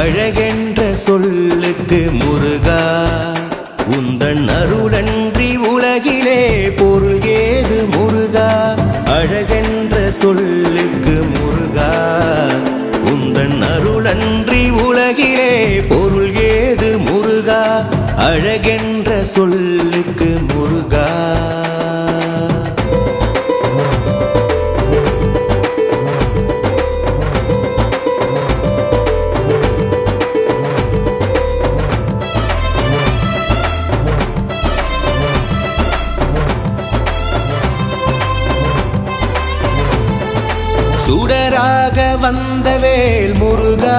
அழகென்ற சொல்லுக்கு முருகா உந்தன் அருளன்றி உலகிலே பொருள் ஏது முருகா அழகென்ற சொல்லுக்கு முருகா உந்தன் அருளன்றி உலகிலே பொருள் ஏது முருகா அழகென்ற சொல்லுக்கு முருகா சுடராக வந்த வேல் முருகா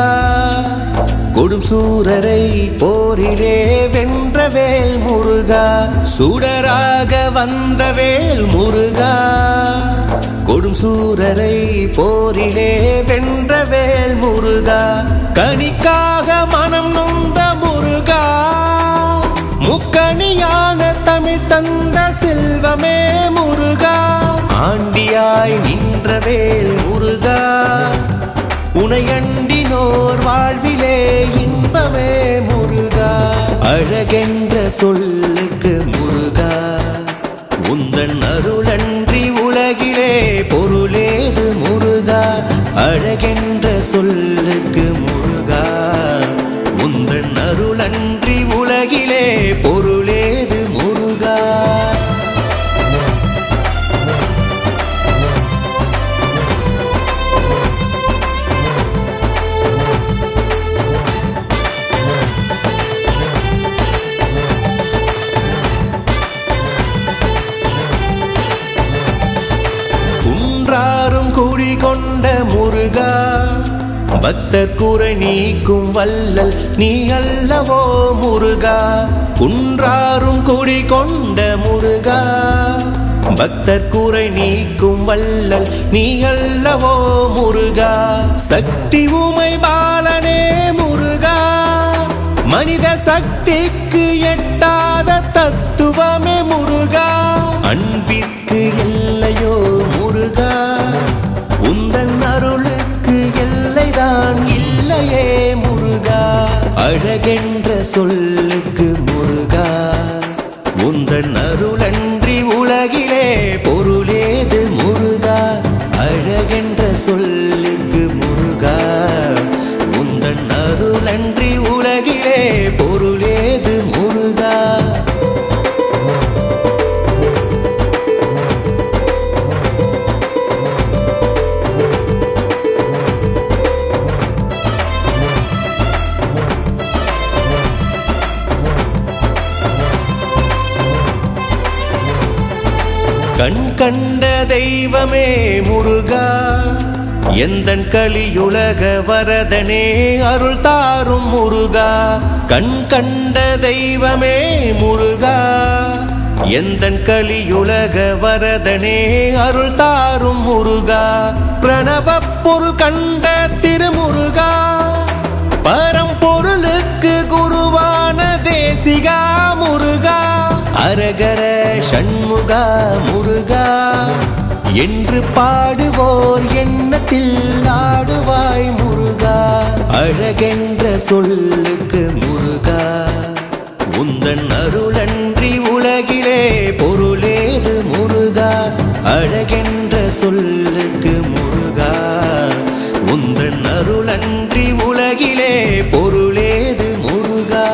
கொடும் சூரரை போரிலே வென்ற வேல் முருகா சுடராக வந்த வேல் முருகா கொடும் சூரரை போரிலே வென்ற வேல் முருகா கனிக்காக மனம் நொந்த முருகா முக்கணியான தமிழ் தந்த செல்வமே முருகா ஆண்டியாய் நின்ற வேல் முருகா உனையண்டினோர் வாழ்விலே இன்பமே முருகா அழகென்ற சொல்லுக்கு முருகா உந்தன் அருளன்றி உலகிலே பொருளேது முருகா அழகென்ற சொல்லுக்கு முருகா உந்தன் அருளன்றி உலகிலே பொருளேது முருகா குன்றாரும் குடி கொண்ட முருகா பக்தர் குறை நீக்கும் வல்லல் நீ அல்லவோ முருகா குன்றாரும் குடி கொண்ட முருகா பக்தர் குறை நீக்கும் வல்லல் நீ அல்லவோ முருகா சக்தி உமை பாலனே முருகா மனித சக்திக்கு எட்டாத தத்துவமே முருகா அன்பிற்கு எல்லையோ முருகா உந்தன் அருளுக்கு எல்லைதான் இல்லையே முருகா அழகென்ற சொல்லுக்கு முருகா உந்தன் அருளன்றி உலகிலே பொருளேது முருகா அழகென்ற சொல்லுக்கு முருகா உந்தன் அருளன்றி உலகிலே பொருளேது முருகா கண் கண்ட தெய்வமே முருகா எந்தன் கலியுலக வரதனே அருள் தாரும் முருகா கண் கண்ட தெய்வமே முருகா எந்தன் கலியுலக வரதனே அருள் தாரும் முருகா பிரணவ பொருள் கண்ட திருமுருகா பரம்பொருளுக்கு குருவான தேசிகா முருகா அரகர ஷண்முகா முருகா என்று பாடுவோர் எண்ணத்தில் ஆடுவாய் முருகா அழகென்ற சொல்லுக்கு முருகா உந்தன் அருளன்றி உலகிலே பொருளேது முருகா அழகென்ற சொல்லுக்கு முருகா உந்தன் அருளன்றி உலகிலே பொருளேது முருகா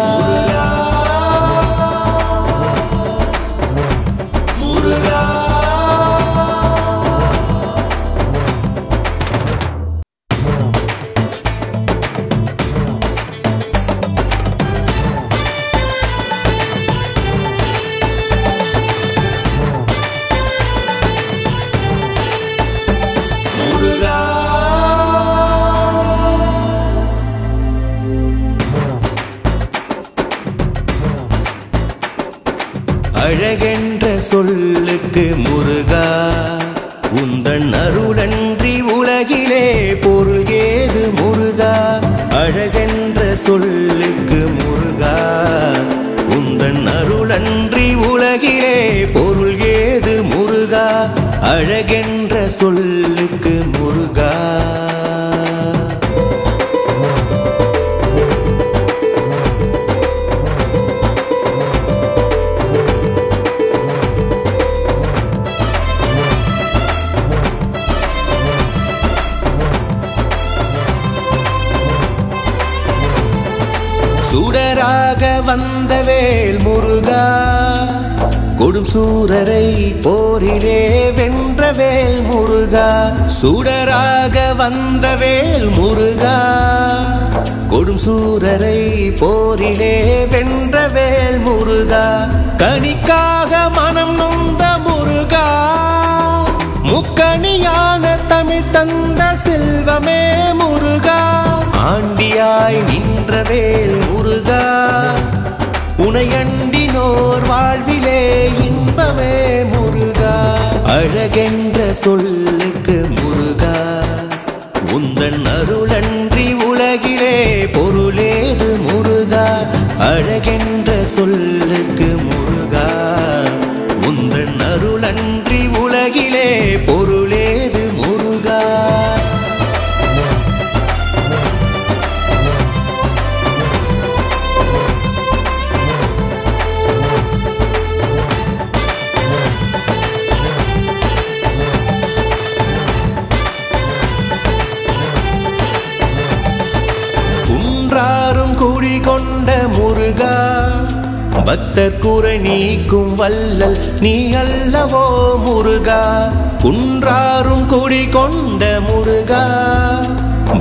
அழகென்ற சொல்லுக்கு முருகா உந்தன் அருளன்றி உலகிலே பொருள் ஏது முருகா அழகென்ற சொல்லுக்கு முருகா உந்தன் அருளன்றி உலகிலே பொருள் ஏது முருகா அழகென்ற சொல்லுக்கு முருகா வந்த வேல் முருகா கொடும் சூரரை போரிலே வென்ற வேல் முருகா சுடராக வந்த வேல் முருகா கொடும் சூரரை போரிலே வென்ற வேல் முருகா கனிக்காக மனம் நொந்த முருகா முக்கணியான தமிழ் தந்த செல்வமே முருகா ஆண்டியாய் நின்ற வேல் முருகா உனையண்டினோர் வாழ்விலே இன்பமே முருகா அழகென்ற சொல்லுக்கு முருகா உந்தன் அருளன்றி உலகிலே பொருளேது முருகா அழகென்ற சொல்லுக்கு முருகா உந்தன் அருளன்றி உலகிலே பொருளேது முருகா குன்றாரும் குடிகொண்ட முருகா பக்தர் குறை நீக்கும் வல்லல் நீ அல்லவோ முருகா குன்றாரும் குடிகொண்ட முருகா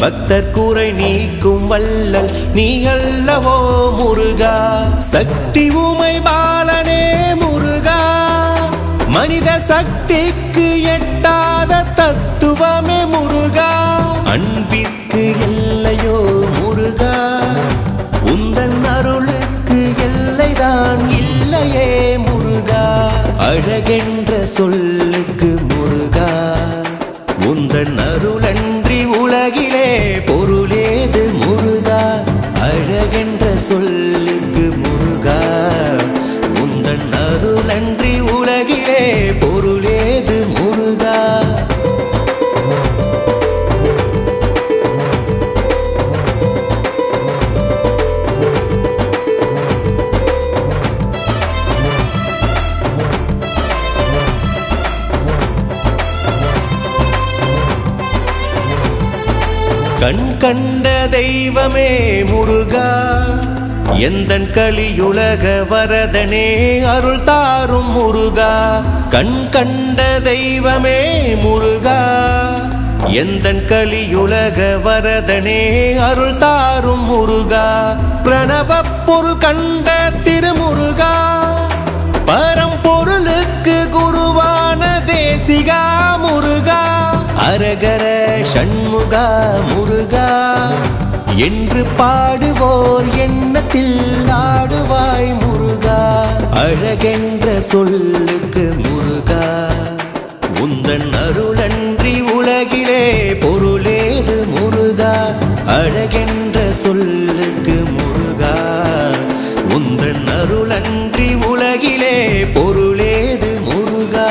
பக்தர் குறை நீக்கும் வல்லல் நீ அல்லவோ முருகா சக்தி உமை பாலனே முருகா மனித சக்திக்கு எட்டாத தத்துவமே முருகா அன்பிற்கு எல்லையோ முருகா உந்தன் அருளுக்கு எல்லைதான் இல்லையே முருகா அழகென்ற சொல்லுக்கு முருகா உந்தன் அருளன்றி உலகிலே பொருளேது முருகா அழகென்ற சொல்லுக்கு முருகா உந்தன் அருளன்றி உலகிலே பொருளேது முருகா கண் கண்ட தெய்வமே முருகா எந்தன் கலியுலக வரதனே அருள் தாரும் முருகா கண் கண்ட தெய்வமே முருகா எந்தன் கலியுலக வரதனே அருள் தாரும் முருகா பிரணவ பொருள் கண்ட திருமுருகா பரம்பொருளுக்கு குருவான தேசிகா முருகா அரகர சண்முகா முருகா என்று பாடுவோர் எண்ணத்தில் ஆடுவாய் முருகா அழகென்ற சொல்லுக்கு முருகா உந்தன் அருளன்றி உலகிலே பொருளேது முருகா அழகென்ற சொல்லுக்கு முருகா உந்தன் அருளன்றி உலகிலே பொருளேது முருகா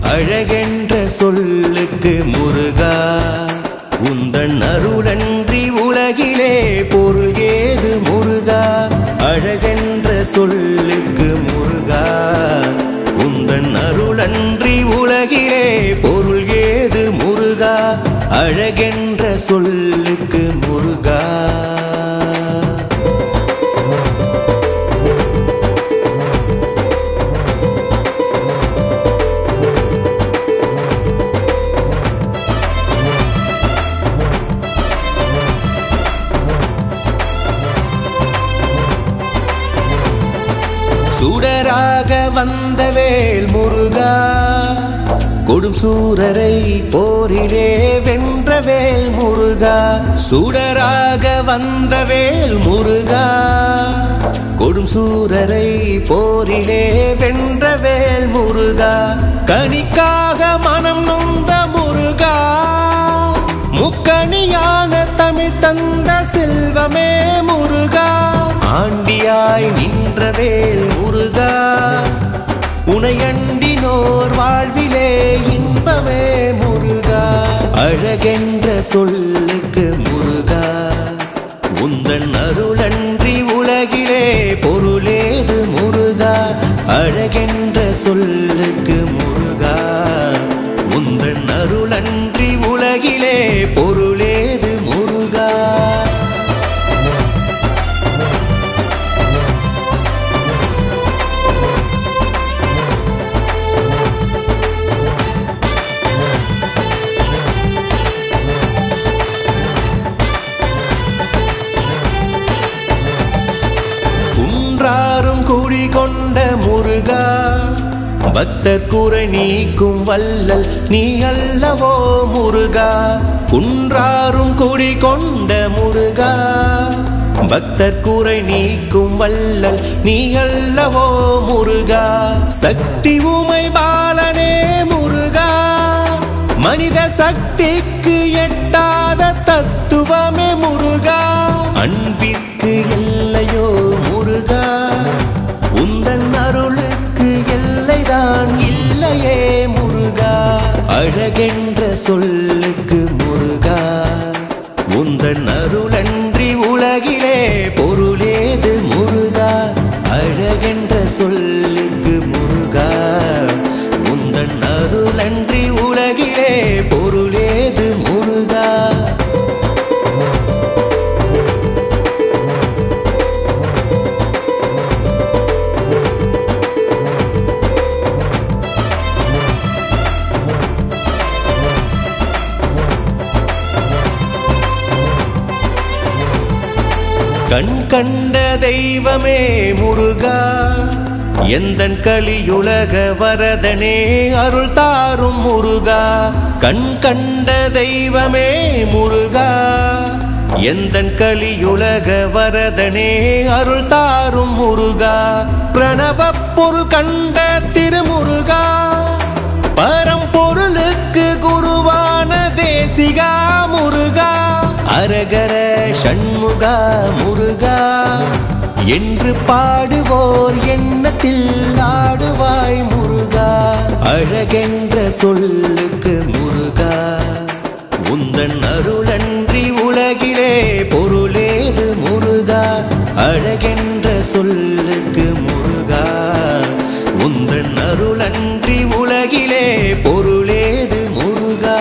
அழகென்ற சொல்லுக்கு முருகா உந்தன் அருளன்றி உலகிலே பொருள் ஏது முருகா அழகென்ற சொல்லுக்கு முருகா உந்தன் அருளன்றி உலகிலே பொருள் ஏது முருகா அழகென்ற சொல்லுக்கு முருகா சுடராக வந்த வேல் முருகா கொடும் சூரரை போரிலே வென்ற வேல் முருகா சுடராக வந்த வேல் முருகா கொடும் சூரரை போரிலே வென்ற வேல் முருகா கனிக்காக மனம் நொந்த முருகா முக்கணியான தமிழ் தமிழ் தந்த செல்வமே முருகா, ஆண்டியாய் நின்றவேல் முருகா, உனையண்டினோர் வாழ்விலே இன்பமே முருகா. அழகென்ற சொல்லுக்கு முருகா, உந்தன் அருளன்றி உலகிலே பொருளேது முருகா. அழகென்ற சொல்லுக்கு முருகா, உந்தன் அருளன்றி உலகிலே பொருளேது முருகா. குன்றாரும் குடிகொண்ட முருகா, பக்தர் குறை நீக்கும் வல்லல் நீ அல்லவோ முருகா. குன்றாரும் குடிகொண்ட முருகா, பக்தர் குறை நீக்கும் வல்லல் நீ அல்லவோ முருகா. சக்தி உமை பாலனே முருகா, மனித சக்திக்கு எட்டாத தத்துவமே முருகா. அன்பிற்கு எல்லையோ முருகா, உந்தன் அருளுக்கு எல்லைதான் இல்லையே முருகா. அழகென்ற சொல்லுக்கு முருகா, உந்தன் அருளன்றி உலகிலே பொருளேது முருகா. அழகென்ற சொல்லுக்கு முருகா, உந்தன் அருளன்றி உலகிலே பொருளேது முருகா. கண் கண்ட தெய்வமே முருகா, எந்தன் கலியுலக வரதனே அருள் தாரும் முருகா. கண் கண்ட தெய்வமே முருகா, எந்தன் கலியுலக வரதனே அருள் தாரும் முருகா. பிரணவ பொருள் கண்ட திருமுருகா, பரம்பொருளுக்கு குருவான தேசிகா முருகா. அரகர சண்முகா முருகா, என்று பாடுவோர் எண்ணத்தில் ஆடுவாய் முருகா. அழகென்ற சொல்லுக்கு முருகா, உந்தன் அருளன்றி உலகிலே பொருளேது முருகா. அழகென்ற சொல்லுக்கு முருகா, உந்தன் அருளன்றி உலகிலே பொருளேது முருகா.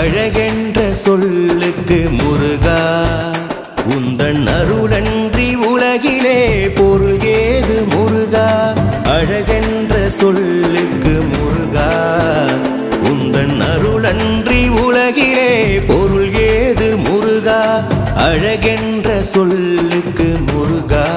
அழகென்ற சொல்லுக்கு முருகா, உந்தன் அருளன்றி உலகிலே பொருள் ஏது முருகா. அழகென்ற சொல்லுக்கு முருகா, உந்தன் அருளன்றி உலகிலே பொருள் ஏது முருகா. அழகென்ற சொல்லுக்கு முருகா.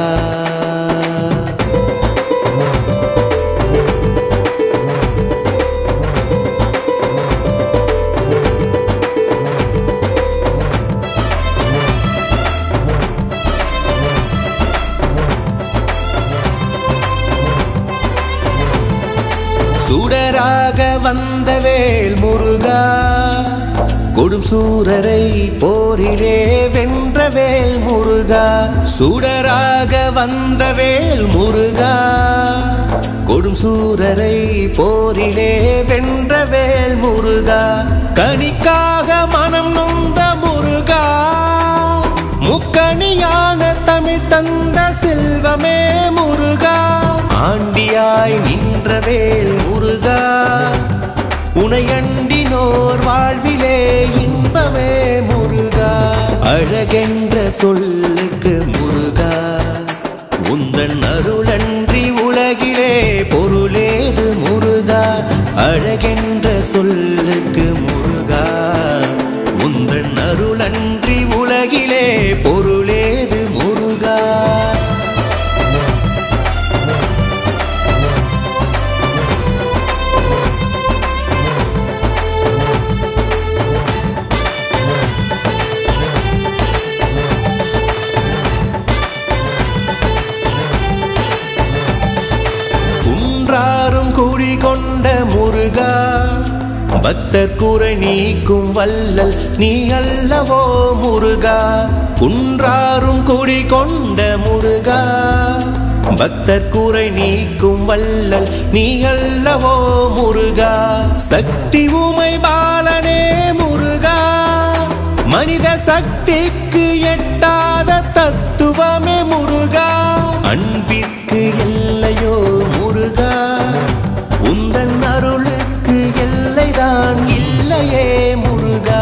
சுடராக வந்த வேல் முருகா, கொடும் சூரரை போரிலே வென்ற வேல் முருகா. சுடராக வந்த வேல் முருகா, கொடும் சூரரை போரிலே வென்ற வேல் முருகா. கனிக்காக மனம் நொந்த முருகா, முக்கணியான தமிழ் தந்த செல்வமே முருகா. ஆண்டியாய் நின்ற வேல் முருகா, உனையண்டினோர் வாழ்விலே இன்பமே முருகா. அழகென்ற சொல்லுக்கு முருகா, உந்தன் அருளன்றி உலகிலே பொருளேது முருகா. அழகென்ற சொல்லுக்கு முருகா, குன்றாரும் குடிகொண்ட முருகா பக்தர் குறை நீக்கும் வல்லல் நீ அல்லவோ முருகா குன்றாரும் குடிகொண்ட முருகா பக்தர் குறை நீக்கும் வல்லல் நீ அல்லவோ முருகா சக்தி உமை பாலனே முருகா மனித சக்திக்கு எட்டாத தத்துவமே முருகா அன்பிற்கு எல்லையோ முருகா உந்தன் அருளுக்கு எல்லைதான் இல்லையே முருகா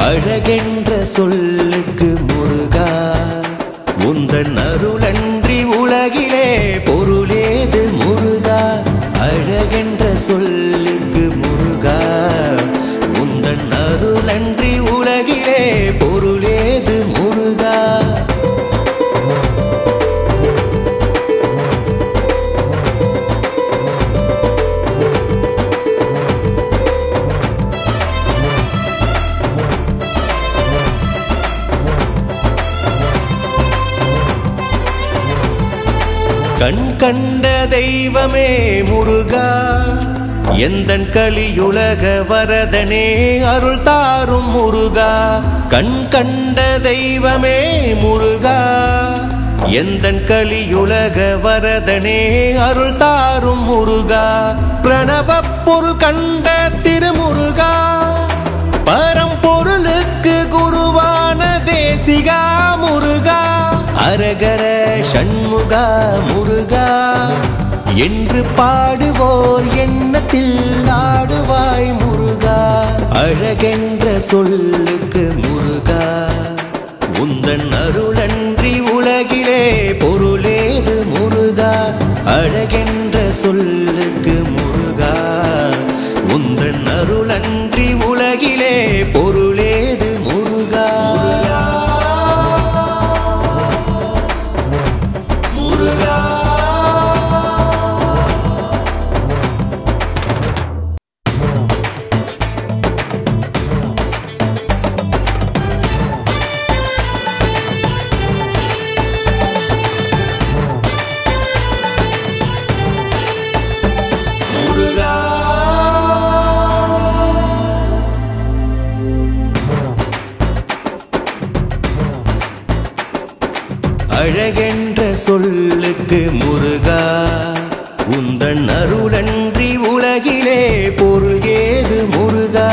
அழகென்ற சொல்லுக்கு முருகா உந்தன் அருளன்றி உலகிலே பொருளேது முருகா அழகென்ற சொல்லுக்கு முருகா உந்தன் அருளன்றி உலகிலே பொருளேது முருகா கண் கண்ட தெய்வமே முருகா எந்தன் கலியுலக வரதனே அருள் தாரும் முருகா கண் கண்ட தெய்வமே முருகா எந்தன் கலியுலக வரதனே அருள் தாரும் முருகா பிரணவ பொருள் கண்ட திருமுருகா பரம்பொருளுக்கு குருவான தேசிகா முருகா அரகர சண்முகா முருகா என்று பாடுவோர் எண்ணத்தில் ஆடுவாய் முருகா அழகென்ற சொல்லுக்கு முருகா உந்தன் அருளன்றி உலகிலே பொருளேது முருகா அழகென்ற சொல்லுக்கு முருகா உந்தன் அருளன்றி உலகிலே பொருளேது முருகா அழகென்ற சொல்லுக்கு முருகா உந்தன் அருளன்றி உலகிலே பொருள் ஏது முருகா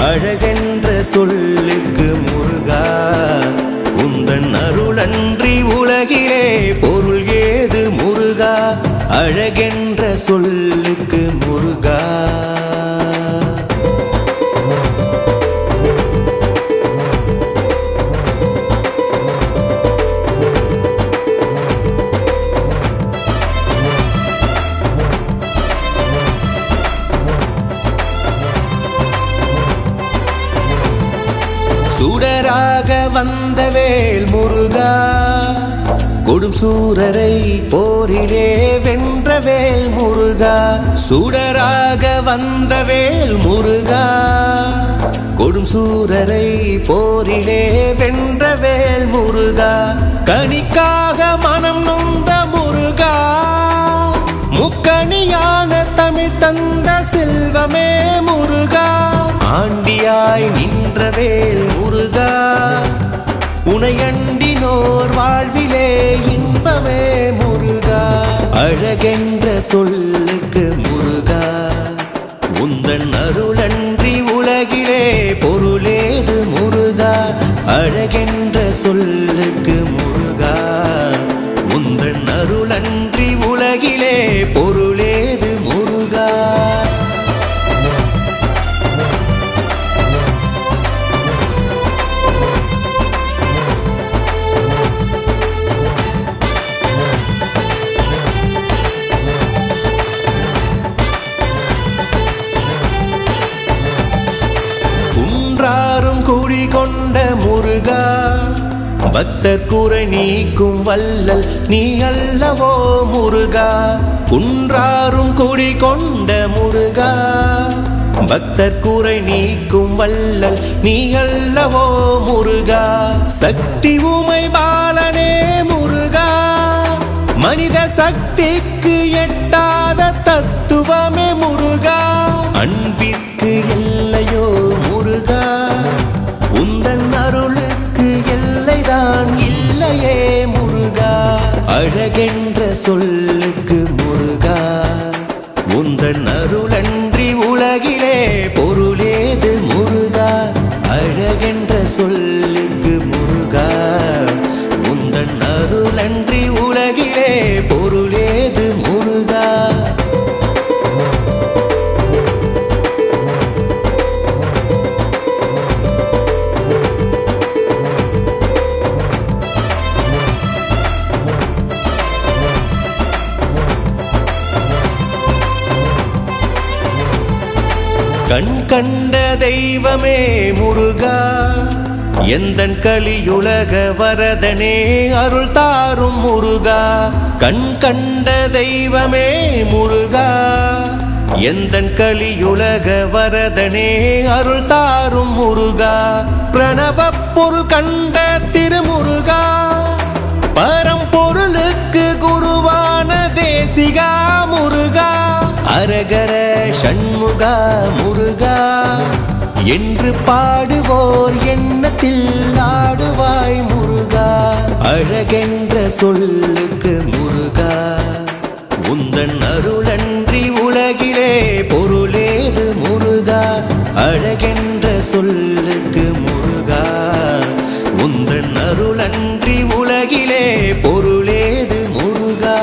அழகென்ற சொல்லுக்கு முருகா உந்தன் அருளன்றி உலகிலே பொருள் ஏது முருகா அழகென்ற சொல்லுக்கு முருகா சுடராக வந்த வேல் முருகா கொடும் சூரரை போரிலே வென்ற வேல் முருகா சுடராக வந்த வேல் முருகா கொடும் சூரரை போரிலே வென்ற வேல் முருகா கனிக்காக மனம் நொந்த முருகா முக்கணியான தமிழ் தந்த செல்வமே முருகா ஆண்டியாய் நின்ற வேல் முருகா உனையண்டினோர் வாழ்விலே இன்பமே முருகா அழகென்ற சொல்லுக்கு முருகா உந்தன் அருளன்றி உலகிலே பொருளேது முருகா அழகென்ற சொல்லுக்கு முருகா உந்தன் அருளன்றி உலகிலே பொருளேது முருகா குன்றாரும் குடிகொண்ட முருகா பக்தர் குறை நீக்கும் வல்லல் நீ அல்லவோ முருகா குன்றாரும் குடிகொண்ட முருகா பக்தர் குறை நீக்கும் வல்லல் நீ அல்லவோ முருகா சக்தி உமை பாலனே முருகா மனித சக்திக்கு எட்டாத தத்துவமே முருகா. அன்பிற்கு எல்லையோ முருகா, உந்தன் அருளுக்கு எல்லைதான் இல்லையே முருகா. அழகென்ற சொல்லுக்கு முருகா, உந்தன் அருளன்றி உலகிலே பொருளேது முருகா. அழகென்ற சொல்லுக்கு முருகா, உந்தன் அருளன்றி உலகிலே பொருளேது முருகா. கண் கண்ட தெய்வமே முருகா, எந்தன் கலியுலக வரதனே அருள் தாரும் முருகா. கண் கண்ட தெய்வமே முருகா, எந்தன் கலியுலக வரதனே அருள் தாரும் முருகா. பிரணவப் பொருள் கண்ட திருமுருகா, பரம்பொருளுக்கு குருவான தேசிகா முருகா. அரகர சண்முகா முருகா என்று பாடுவோர் எண்ணத்தில் ஆடுவாய் முருகா. அழகென்ற சொல்லுக்கு முருகா, உந்தன் அருளன்றி உலகிலே பொருளேது முருகா. அழகென்ற சொல்லுக்கு முருகா, உந்தன் அருளன்றி உலகிலே பொருளேது முருகா.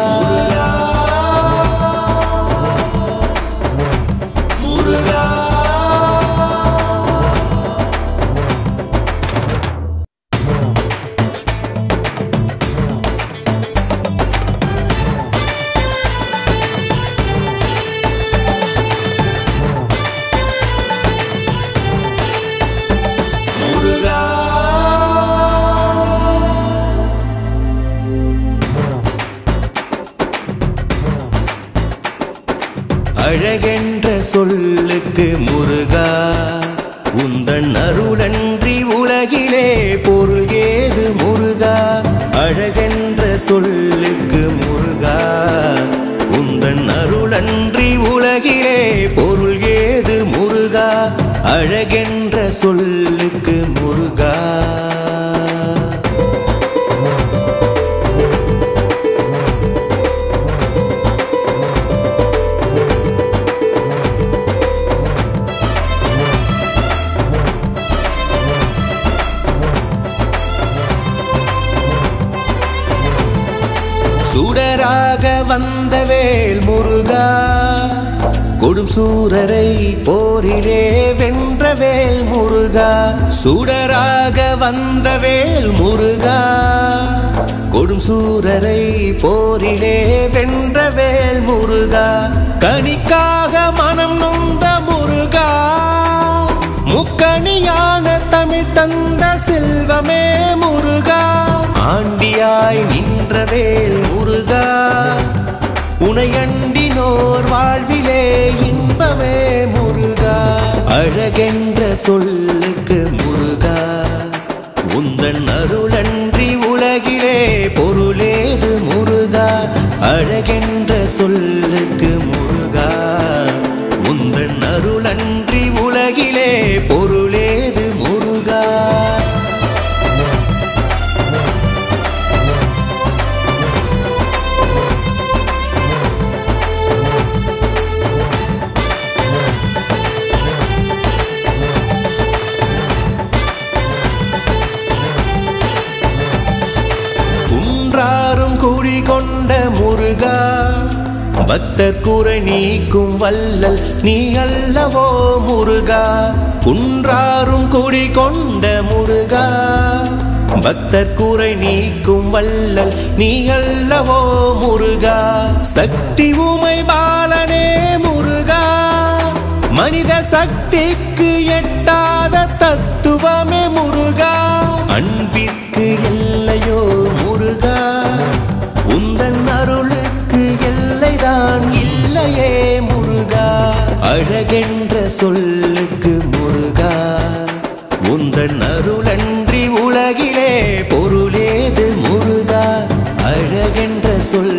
அழகென்ற சொல்லுக்கு முருகா, உந்தன் அருளன்றி உலகிலே பொருள் ஏது முருகா. அழகென்ற சொல்லுக்கு முருகா, உந்தன் அருளன்றி உலகிலே பொருள் ஏது முருகா. அழகென்ற சொல்லுக்கு முருகா. சுடராக வந்த வேல் முருகா, கொடும் சூரரை போரிலே வென்ற வேல் முருகா. சுடராக வந்த வேல் முருகா, கொடும் சூரரை போரிலே வென்ற வேல் முருகா. கனிக்காக மனம் நொந்த முருகா, முக்கணியான தமிழ் தந்த செல்வமே முருகா. ஆண்டியாய் நின்ற வேல் முருகா, உனையண்டினோர் வாழ்விலே இன்பமே முருகா. அழகென்ற சொல்லுக்கு முருகா, உந்தன் அருளன்றி உலகிலே பொருளேது முருகா. அழகென்ற சொல்லுக்கு முருகா, உந்தன் அருளன்றி உலகிலே பொருளேது முருகா. குன்றாரும் குடிகொண்ட முருகா, பக்தர் குறை நீக்கும் வல்லல் நீ அல்லவோ முருகா. குன்றாரும் குடிகொண்ட முருகா, பக்தர் குறை நீக்கும் வல்லல் நீ அல்லவோ முருகா. சக்தி உமை பாலனே முருகா, மனித சக்திக்கு எட்டாத தத்துவமே முருகா. அன்பிற்கு எல்லையோ முருகா, உந்தன் அருளுக்கு எல்லைதான் இல்லையே முருகா. அழகென்ற சொல்லுக்கு முருகா, உந்தன் அருளன்றி உலகிலே பொருளேது முருகா. அழகென்ற சொல்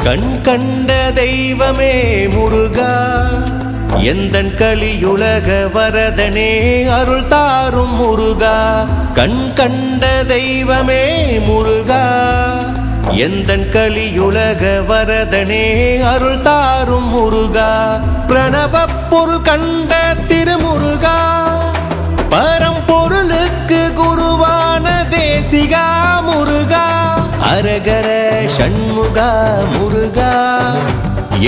கண் கண்ட தெய்வமே முருகா எந்தன் கலியுலக வரதனே அருள் தாரும் முருகா கண் கண்ட தெய்வமே முருகா எந்தன் கலியுலக வரதனே அருள் தாரும் முருகா பிரணவப் பொருள் கண்ட திருமுருகா பரம்பொருளுக்கு குருவான தேசிகா முருகா அரகர சண்முகா முருகா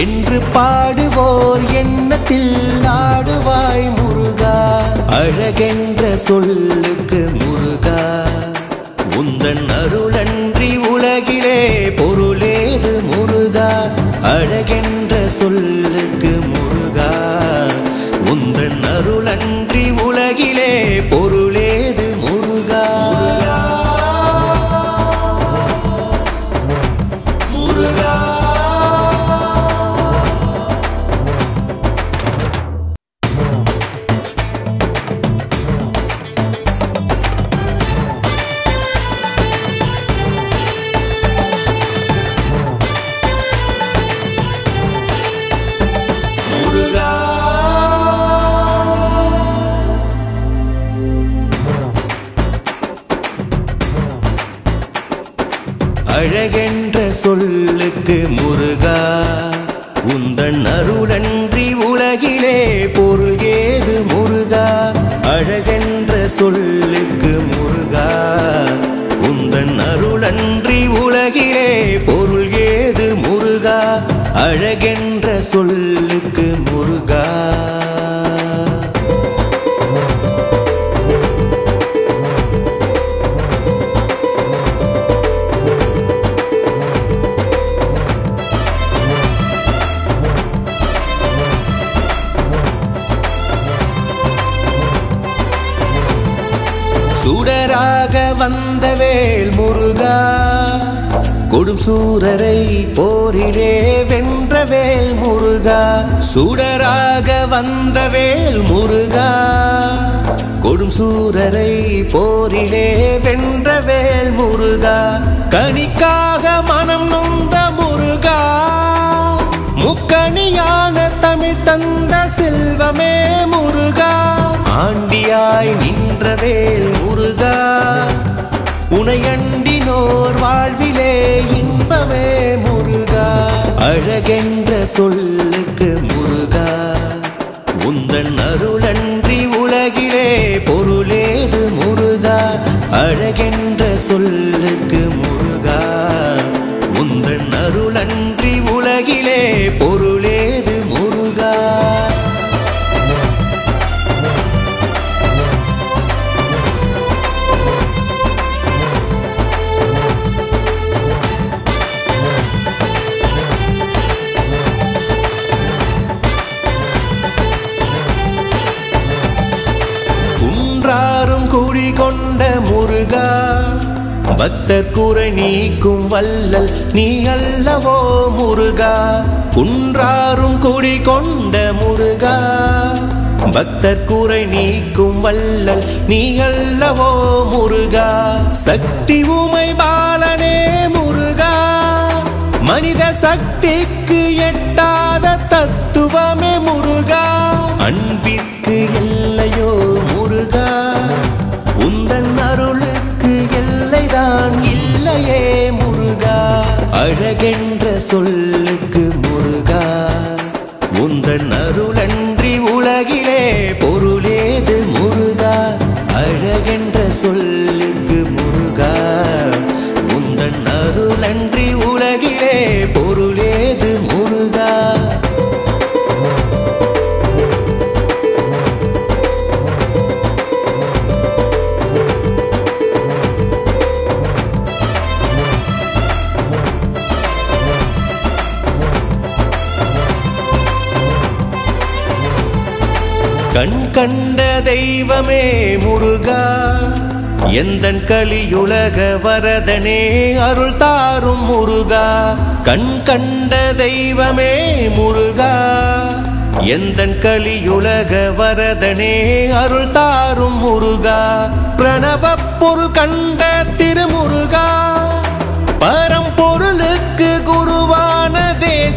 என்று பாடுவோர் எண்ணத்தில் ஆடுவாய் முருகா அழகென்ற சொல்லுக்கு முருகா உந்தன் அருளன்றி உலகிலே பொருளேது முருகா அழகென்ற சொல்லுக்கு முருகா உந்தன் அருளன்றி உலகிலே பொருளேது முருகா முருகா அழகென்ற சொல்லுக்கு முருகா உந்தன் அருளன்றி உலகிலே பொருள் ஏது முருகா அழகென்ற சொல்லுக்கு முருகா உந்தன் அருளன்றி உலகிலே பொருள் ஏது முருகா அழகென்ற சொல்லுக்கு முருகா சுடராக வந்த வேல் முருகா கொடும் சூரரை போரிலே வென்ற வேல் முருகா சுடராக வந்த வேல் முருகா கொடும் சூரரை போரிலே வென்ற வேல் முருகா கனிக்காக மனம் நொந்த முருகா முக்கணியான தமிழ் தந்த செல்வமே முருகா ஆண்டியாய் நின்ற வேல் முருகா உனையண்டினோர் வாழ்விலே இன்பமே முருகா அழகென்ற சொல்லுக்கு முருகா உந்தன் அருளன்றி உலகிலே பொருளேது முருகா அழகென்ற சொல்லுக்கு முருகா உந்தன் அருளன்றி உலகிலே பொருளேது முருகா குன்றாரும் குடி கொண்ட முருகா பக்தர் குறை நீக்கும் வல்லல் நீ அல்லவோ முருகா குன்றாரும் குடி கொண்ட முருகா பக்தர் குறை நீக்கும் வல்லல் நீ அல்லவோ முருகா சக்தி உமை பாலனே முருகா மனித சக்திக்கு எட்டாத தத்துவமே முருகா அன்பிற்கு எல்லையோ முருகா உந்தன் அருளுக்கு எல்லைதான் இல்லையே முருகா அழகென்ற சொல்லுக்கு முருகா உந்தன் அருளன்றி உலகிலே பொருளேது முருகா அழகென்ற சொல்லுக்கு முருகா உந்தன் அருளன்றி உலகிலே பொருளேது முருகா கண் கண்ட தெய்வமே முருகா எந்தன் கலியுலக வரதனே அருள் தாரும் முருகா கண் கண்ட தெய்வமே முருகா எந்தன் கலியுலக வரதனே அருள் தாரும் முருகா பிரணவப் பொருள் கண்ட திருமுருகா பரம்பொருளுக்கு குருவான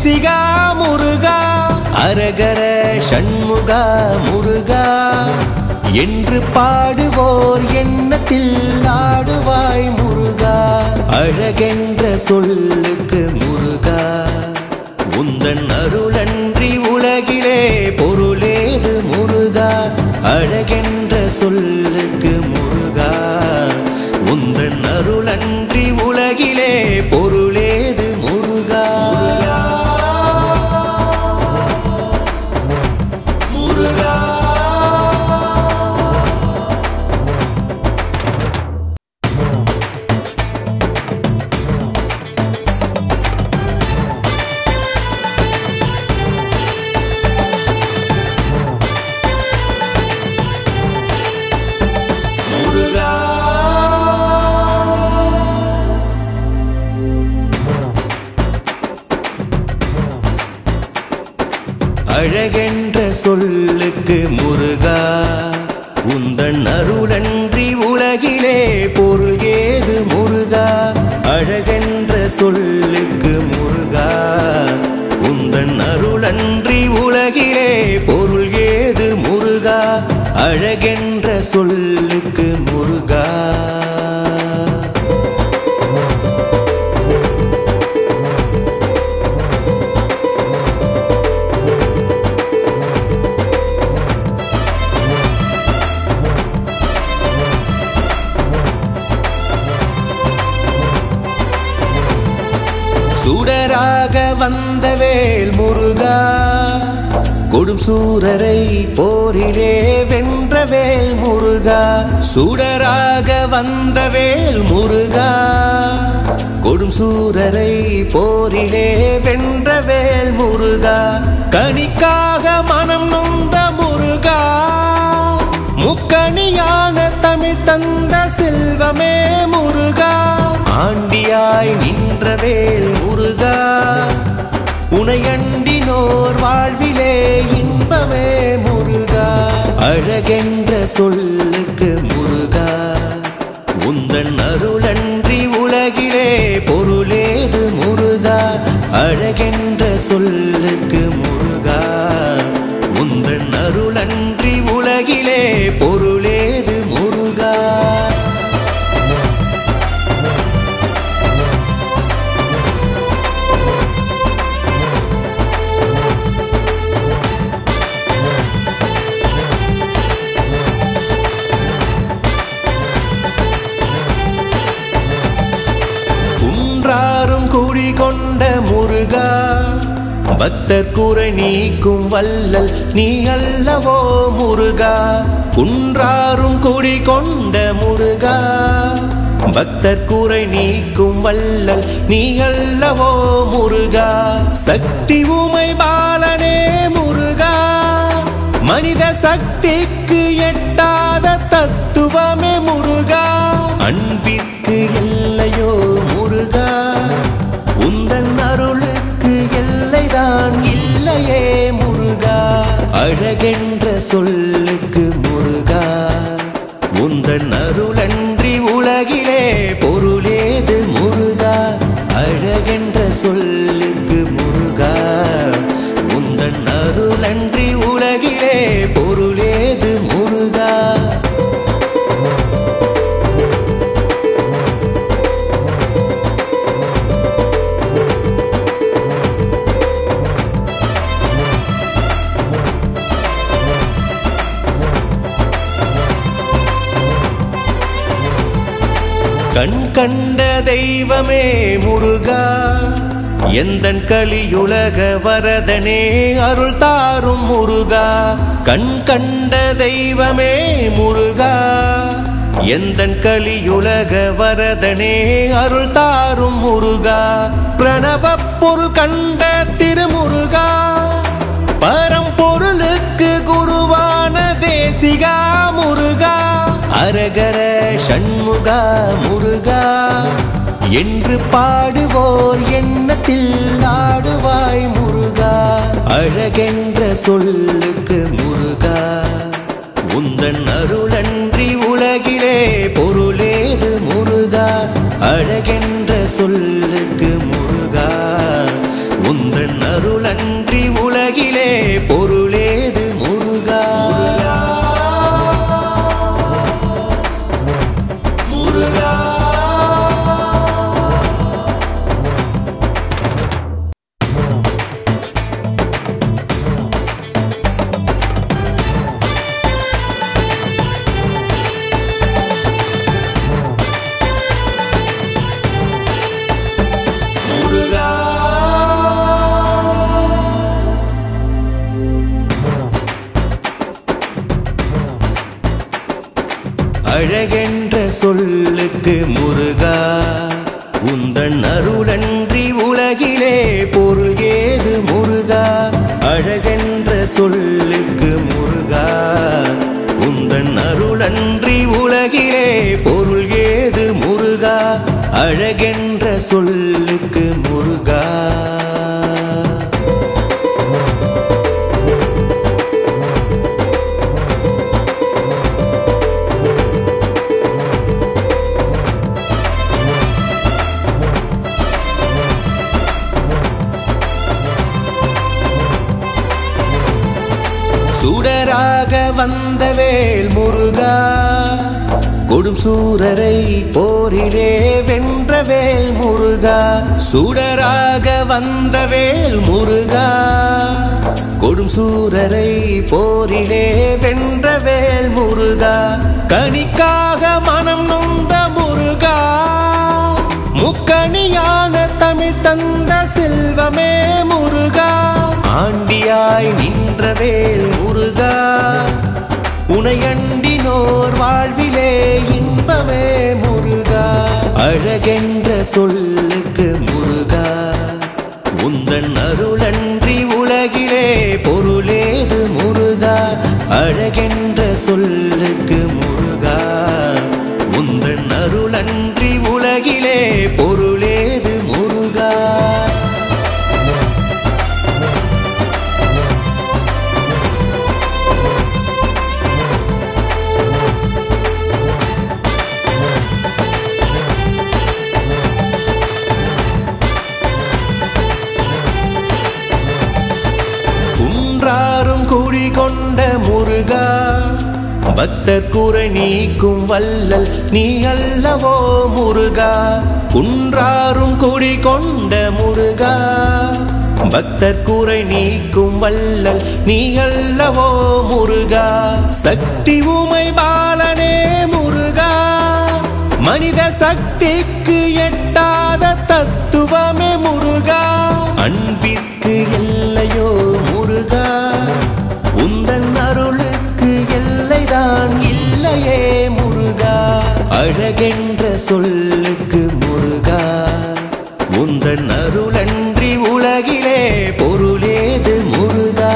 தேசிகா முருகா, அரகர சண்முகா முருகா என்று பாடுவோர் எண்ணத்தில் ஆடுவாய் முருகா. அழகென்ற சொல்லுக்கு முருகா, உந்தன் அருளன்றி உலகிலே பொருளேது முருகா. அழகென்ற சொல்லுக்கு முருகா, உந்தன் அருளன்றி உலகிலே பொருளேது முருகா. முருகா அழகென்ற சொல்லுக்கு முருகா, உந்தன் அருளன்றி உலகிலே பொருள் ஏது முருகா. அழகென்ற சொல்லுக்கு முருகா, உந்தன் அருளன்றி உலகிலே பொருள் ஏது முருகா. அழகென்ற சொல்லுக்கு முருகா. சுடராக வந்த வேல் முருகா, கொடும் சூரரை போரிலே வென்ற வேல் முருகா. சுடராக வந்த வேல் முருகா, கொடும் சூரரை போரிலே வென்ற வேல் முருகா. கனிக்காக மனம் நொந்த முருகா, முக்கணியான தமிழ் தந்த செல்வமே முருகா. ஆண்டியாய் நின்ற வேல் முருகா, உனையண்டினோர் வாழ்விலே இன்பமே முருகா. அழகென்ற சொல்லுக்கு முருகா, உந்தன் அருளன்றி உலகிலே பொருளேது முருகா. அழகென்ற சொல்லுக்கு முருகா, உந்தன் அருளன்றி உலகிலே பொருளேது முருகா. குன்றாரும் குடிகொண்ட முருகா, பக்தர் குறை நீக்கும் வல்லல் நீ அல்லவோ முருகா. குன்றாரும் குடிகொண்ட முருகா, பக்தர் குறை நீக்கும் வல்லல் நீ அல்லவோ முருகா. சக்தி உமை பாலனே முருகா, மனித சக்திக்கு எட்டாத தத்துவமே முருகா. அன்பிற்கு எல்லையோ முருகா, உந்தன் அருளுக்கு எல்லைதான் இல்லையே முருகா. அழகென்ற சொல்லுக்கு முருகா, உந்தன் அருளன்றி உலகிலே பொருளேது முருகா. அழகென்ற சொல்லுக்கு முருகா, உந்தன் அருளன்றி உலகிலே பொருளேது முருகா. கண் கண்ட தெய்வமே முருகா, எந்தன் கலியுலக வரதனே அருள் தாரும் முருகா. கண் கண்ட தெய்வமே முருகா, எந்தன் கலியுலக வரதனே அருள் தாரும் முருகா. பிரணவ பொருள் கண்ட திருமுருகா, பரம்பொருளுக்கு குருவான தேசிகா முருகா. அரகர சண்முகா முருகா என்று பாடுவோர் எண்ணத்தில் ஆடுவாய் முருகா. அழகென்ற சொல்லுக்கு முருகா, உந்தன் அருளன்றி உலகிலே பொருளேது முருகா. அழகென்ற சொல்லுக்கு முருகா, உந்தன் அழகென்ற சொல்லுக்கு முருகா உந்தன் அருளன்றி உலகிலே பொருள் ஏது முருகா அழகென்ற சொல்லுக்கு முருகா உந்தன் அருளன்றி உலகிலே பொருள் ஏது முருகா அழகென்ற சொல்லுக்கு முருகா சுடராக வந்த வேல் முருகா கொடும் சூரரை போரிலே வென்ற வேல் முருகா சுடராக வந்த வேல் முருகா கொடும் சூரரை போரிலே வென்ற வேல் முருகா கனிக்காக மனம் நொந்த முருகா முக்கணியான தமிழ் தந்த செல்வமே முருகா ஆண்டியாய் நின்ற வேல் முருகா உனையண்டினோர் வாழ்விலே இன்பமே முருகா அழகென்ற சொல்லுக்கு முருகா உந்தன் அருளன்றி உலகிலே பொருளேது முருகா அழகென்ற சொல்லுக்கு முருகா உந்தன் அருளன்றி உலகிலே பொருளேது முருகா குன்றாரும் குடி கொண்ட முருகா பக்தர் குறை நீக்கும் வல்லல் நீ அல்லவோ முருகா குன்றாரும் குடி கொண்ட முருகா பக்தர் குறை நீக்கும் வல்லல் நீ அல்லவோ முருகா சக்தி உமை பாலனே முருகா மனித சக்திக்கு எட்டாத தத்துவமே முருகா அன்பிற்கு எல்லையோ முருகா உந்தன் அருளுக்கு எல்லைதான் இல்லையே முருகா அழகென்ற சொல்லுக்கு முருகா உந்தன் அருளன்றி உலகிலே பொருளேது முருகா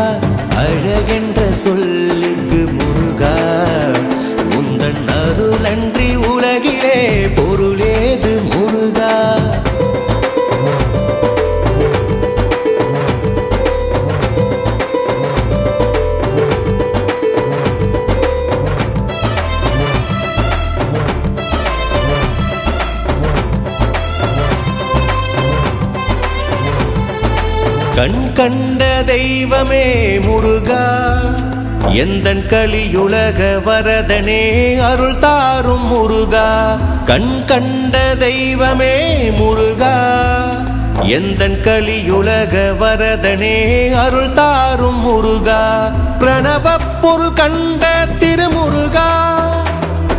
அழகென்ற சொல்லுக்கு முருகா உந்தன் அருளன்றி உலகிலே பொருளேது முருகா கண் கண்ட தெய்வமே முருகா எந்தன் கலியுலக வரதனே அருள் தாரும் முருகா கண் கண்ட தெய்வமே முருகா எந்தன் கலியுலக வரதனே அருள் தாரும் முருகா பிரணவ பொருள் கண்ட திருமுருகா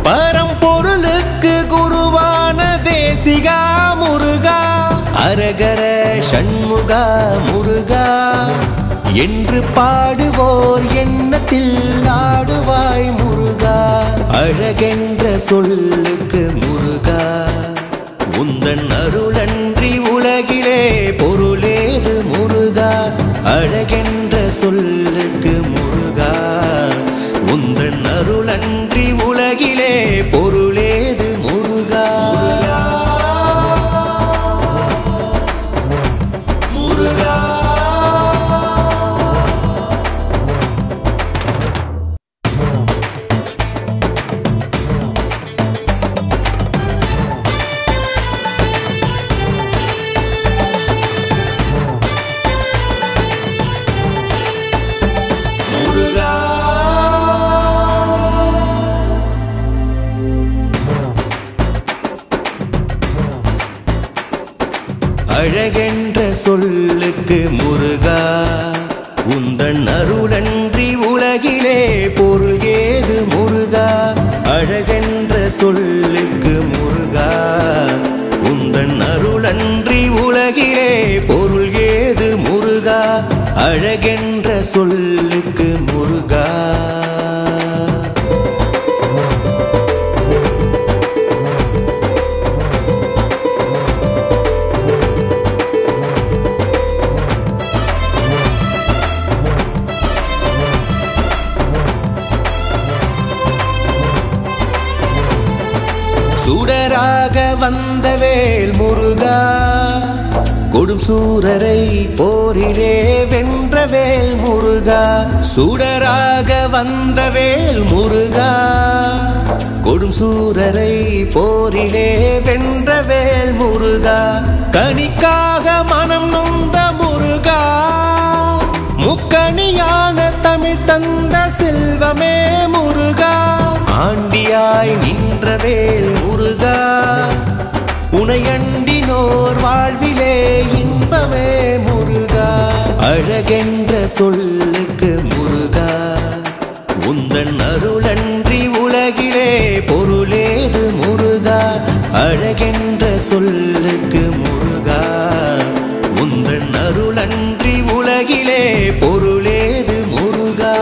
பரம்பொருளுக்கு குருவான தேசிகா முருகா அரகர சண்முகா முருகா என்று பாடுவோர் எண்ணத்தில் ஆடுவாய் முருகா அழகென்ற சொல்லுக்கு முருகா உந்தன் அருளன்றி உலகிலே பொருளேது முருகா அழகென்ற சொல்லுக்கு முருகா உந்தன் அருளன்றி உலகிலே பொருளேது முருகா அழகென்ற சொல்லுக்கு முருகா உந்தன் அருளன்றி உலகிலே பொருள் ஏது முருகா அழகென்ற சொல்லுக்கு முருகா உந்தன் அருளன்றி உலகிலே பொருள் ஏது முருகா அழகென்ற சொல்லுக்கு முருகா சுடராக வந்த வேல் முருகா கொடும் சூரரை போரிலே வென்ற வேல் முருகா சுடராக வந்த வேல் முருகா கொடும் சூரரை போரிலே வென்ற வேல் முருகா கனிக்காக மனம் நொந்த முருகா முக்கணியான தமிழ் தந்த செல்வமே முருகா ஆண்டியாய் நின்ற வேல் முருகா உனையண்டினோர் வாழ்விலே இன்பமே முருகா அழகென்ற சொல்லுக்கு முருகா உந்தன் அருளன்றி உலகிலே பொருளேது முருகா அழகென்ற சொல்லுக்கு முருகா உந்தன் அருளன்றி உலகிலே பொருளேது முருகா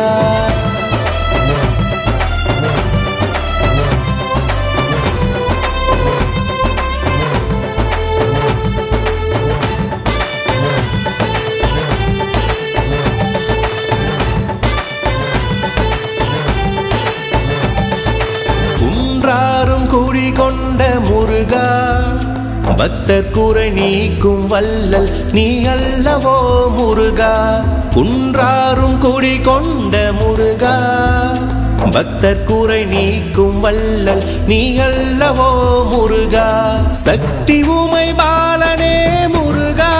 குன்றாரும் குடிகொண்ட முருகா பக்தர் குறை நீக்கும் வல்லல் நீ அல்லவோ முருகா குன்றாரும் குடிகொண்ட முருகா பக்தர் குறை நீக்கும் வல்லல் நீ அல்லவோ முருகா சக்தி உமை பாலனே முருகா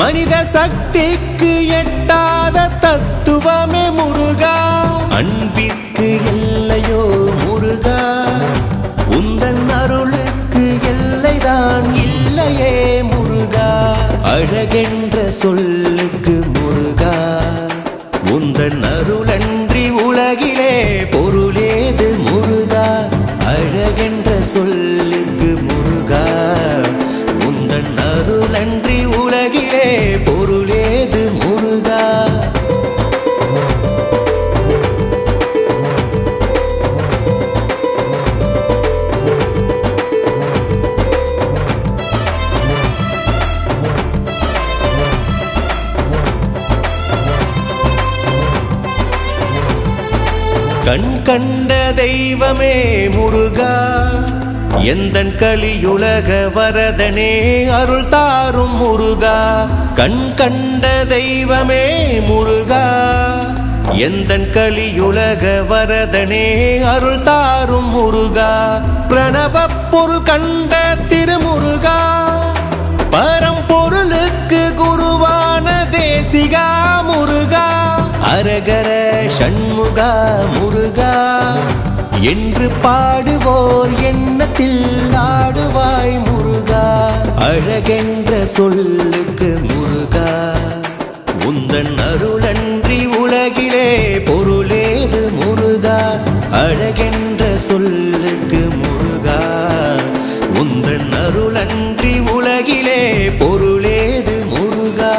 மனித சக்திக்கு எட்டாத தத்துவமே முருகா அன்பிற்கு எல்லையோ முருகா உந்தன் அருளுக்கு எல்லைதான் இல்லையே முருகா அழகென்ற சொல்லுக்கு முருகா உந்தன் அருளன்றி உலகிலே பொருளேது முருகா அழகென்ற சொல்லுக்கு முருகா உந்தன் அருளன்றி உலகிலே பொருளேது முருகா கண் கண்ட தெய்வமே முருகா எந்தன் கலியுலக வரதனே அருள் தாரும் முருகா கண் கண்ட தெய்வமே முருகா எந்தன் கலியுலக வரதனே அருள் தாரும் முருகா பிரணவ பொருள் கண்ட திருமுருகா பரம்பொருளுக்கு குருவான தேசிகா முருகா அரகர சண்முகா முருகா என்று பாடுவோர் எண்ணத்தில் ஆடுவாய் முருகா அழகென்ற சொல்லுக்கு முருகா உந்தன் அருளன்றி உலகிலே பொருளேது முருகா அழகென்ற சொல்லுக்கு முருகா உந்தன் அருளன்றி உலகிலே பொருளேது முருகா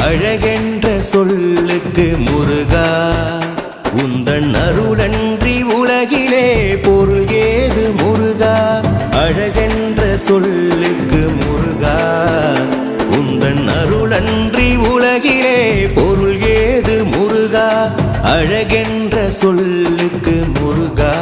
அழகென்ற சொல்லுக்கு முருகா உந்தன் அருளன்றி உலகிலே பொருள் ஏது முருகா அழகென்ற சொல்லுக்கு முருகா உந்தன் அருளன்றி உலகிலே பொருள் ஏது முருகா அழகென்ற சொல்லுக்கு முருகா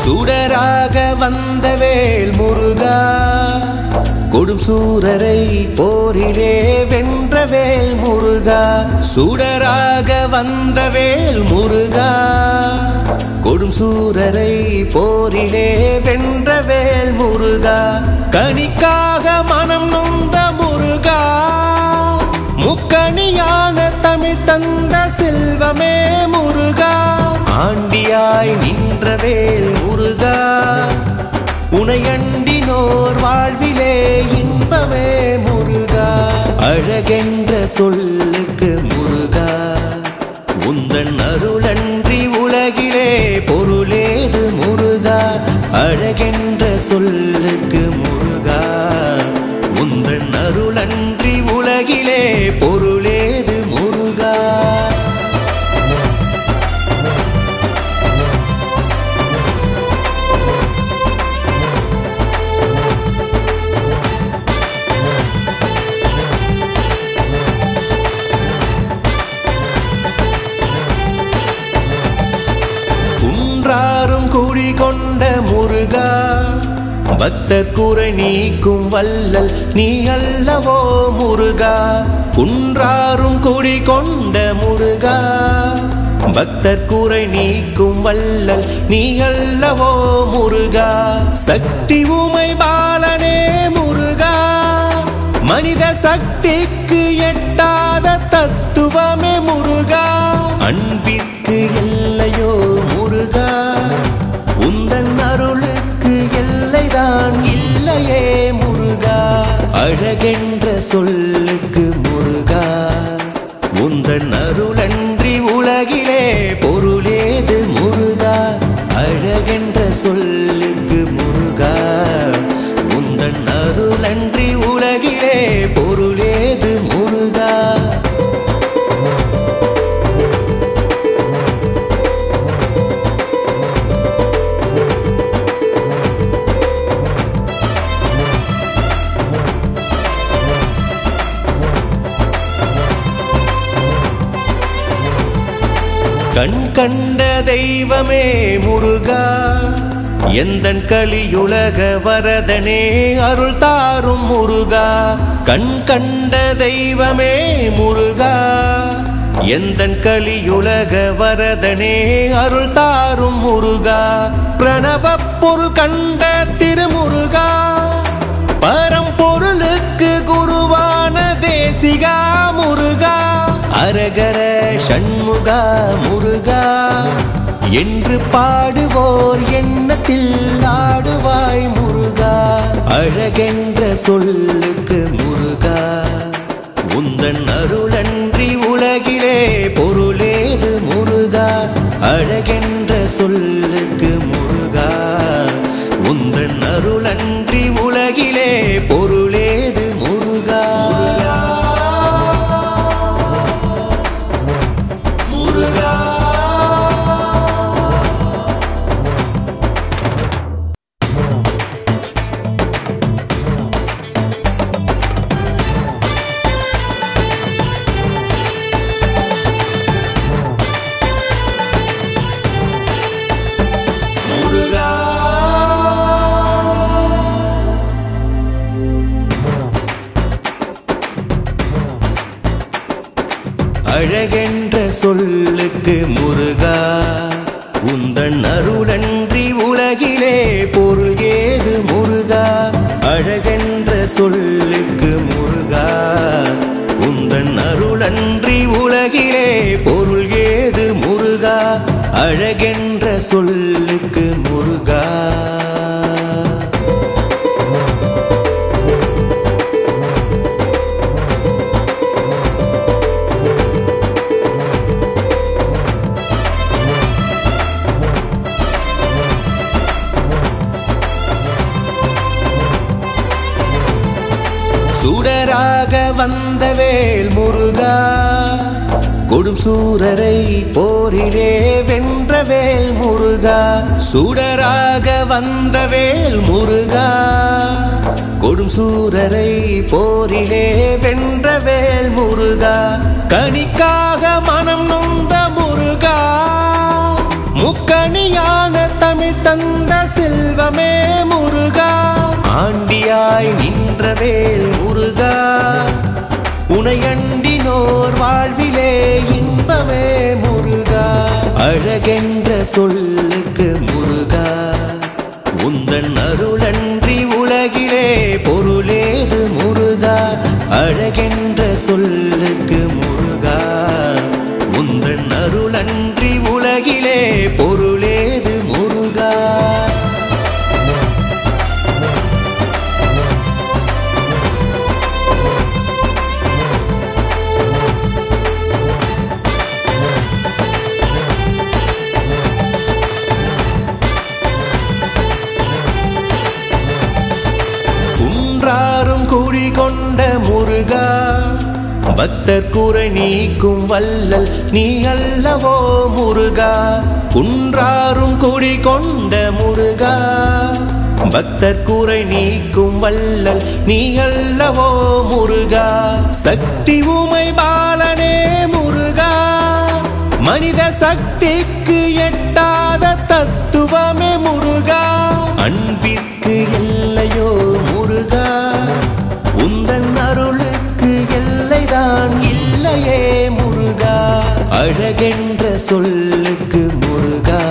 சுடராக வந்த வேல் முருகா கொடும் சூரரை போரிலே வென்ற வேல் முருகா சுடராக வந்த வேல் முருகா கொடும் சூரரை போரிலே வென்ற வேல் முருகா கனிக்காக மனம் நொந்த முருகா முக்கணியான தமிழ் தந்த ஆண்டியாய் நின்றவேல் முருகா உனையண்டினோர் வாழ்விலே இன்பமே முருகா அழகென்ற சொல்லுக்கு முருகா உந்தன் அருளன்றி உலகிலே பொருளேது முருகா அழகென்ற சொல்லுக்கு முருகா உந்தன் அருளன்றி உலகிலே பொருளேது முருகா குன்றாரும் குடிகொண்ட முருகா பக்தர் குறை நீக்கும் வல்லல் நீ அல்லவோ முருகா குன்றாரும் குடிகொண்ட முருகா பக்தர் குறை நீக்கும் வல்லல் நீ அல்லவோ முருகா சக்தி உமை பாலனே முருகா மனித சக்திக்கு எட்டாத தத்துவமே முருகா அன்பிற்கு எல்லையோ முருகா உந்தன் அருளுக்கு எல்லைதான் இல்லையே முருகா அழகென்ற சொல்லுக்கு முருகா உந்தன் அருளன்றி உலகிலே பொருளேது முருகா அழகென்ற சொல்லுக்கு முருகா உந்தன் அருளன்றி உலகிலே பொருளேது முருகா கண் கண்ட தெய்வமே முருகா எந்தன் கலியுலக வரதனே அருள் தாரும் முருகா கண் கண்ட தெய்வமே முருகா எந்தன் கலியுலக வரதனே அருள் தாரும் முருகா பிரணவ பொருள் கண்ட திருமுருகா பரம்பொருளுக்கு குருவான தேசிகா முருகா அரகர சண்முகா முருகா என்று பாடுவோர் எண்ணத்தில் ஆடுவாய் முருகா அழகென்ற சொல்லுக்கு முருகா உந்தன் அருளன்றி உலகிலே பொருளேது முருகா அழகென்ற சொல்லுக்கு முருகா உந்தன் அருளன்றி உலகிலே பொருளேது முருகா அழகென்ற சொல்லுக்கு முருகா உந்தன் அருளன்றி உலகிலே பொருள் ஏது முருகா அழகென்ற சொல்லுக்கு முருகா உந்தன் அருளன்றி உலகிலே பொருள் ஏது முருகா அழகென்ற சொல்லுக்கு முருகா சுடராக வந்தவேல் முருகா கொடும் சூரரை போரிலே வென்றவேல் முருகா சுடராக வந்தவேல் முருகா கொடும் சூரரை போரிலே வென்றவேல் முருகா கனிக்காக மனம் நொந்த முருகா முக்கணியான தமிழ் தந்த செல்வமே முருகா ஆண்டியாய் நின்றவேல் முருகா உனையண்டினோர் வாழ்விலே இன்பமே முருகா அழகென்ற சொல்லுக்கு முருகா உந்தன் அருளன்றி உலகிலே பொருளேது முருகா அழகென்ற சொல்லுக்கு முருகா உந்தன் அருளன்றி உலகிலே உலகிலே பொருளேது முருகா. குன்றாரும் குடிகொண்ட முருகா, பக்தர் குறை நீக்கும் வல்லல் நீ அல்லவோ முருகா. குன்றாரும் குடிகொண்ட முருகா, பக்தர் குறை நீக்கும் வல்லல் நீ அல்லவோ முருகா. சக்தி உமை பாலனே முருகா, மனித சக்திக்கு எட்டாத தத்துவமே முருகா. அன்பிற்கு எல்லையோ முருகா, உந்தன் அருளுக்கு எல்லைதான் இல்லையே முருகா. அழகென்ற சொல்லுக்கு முருகா,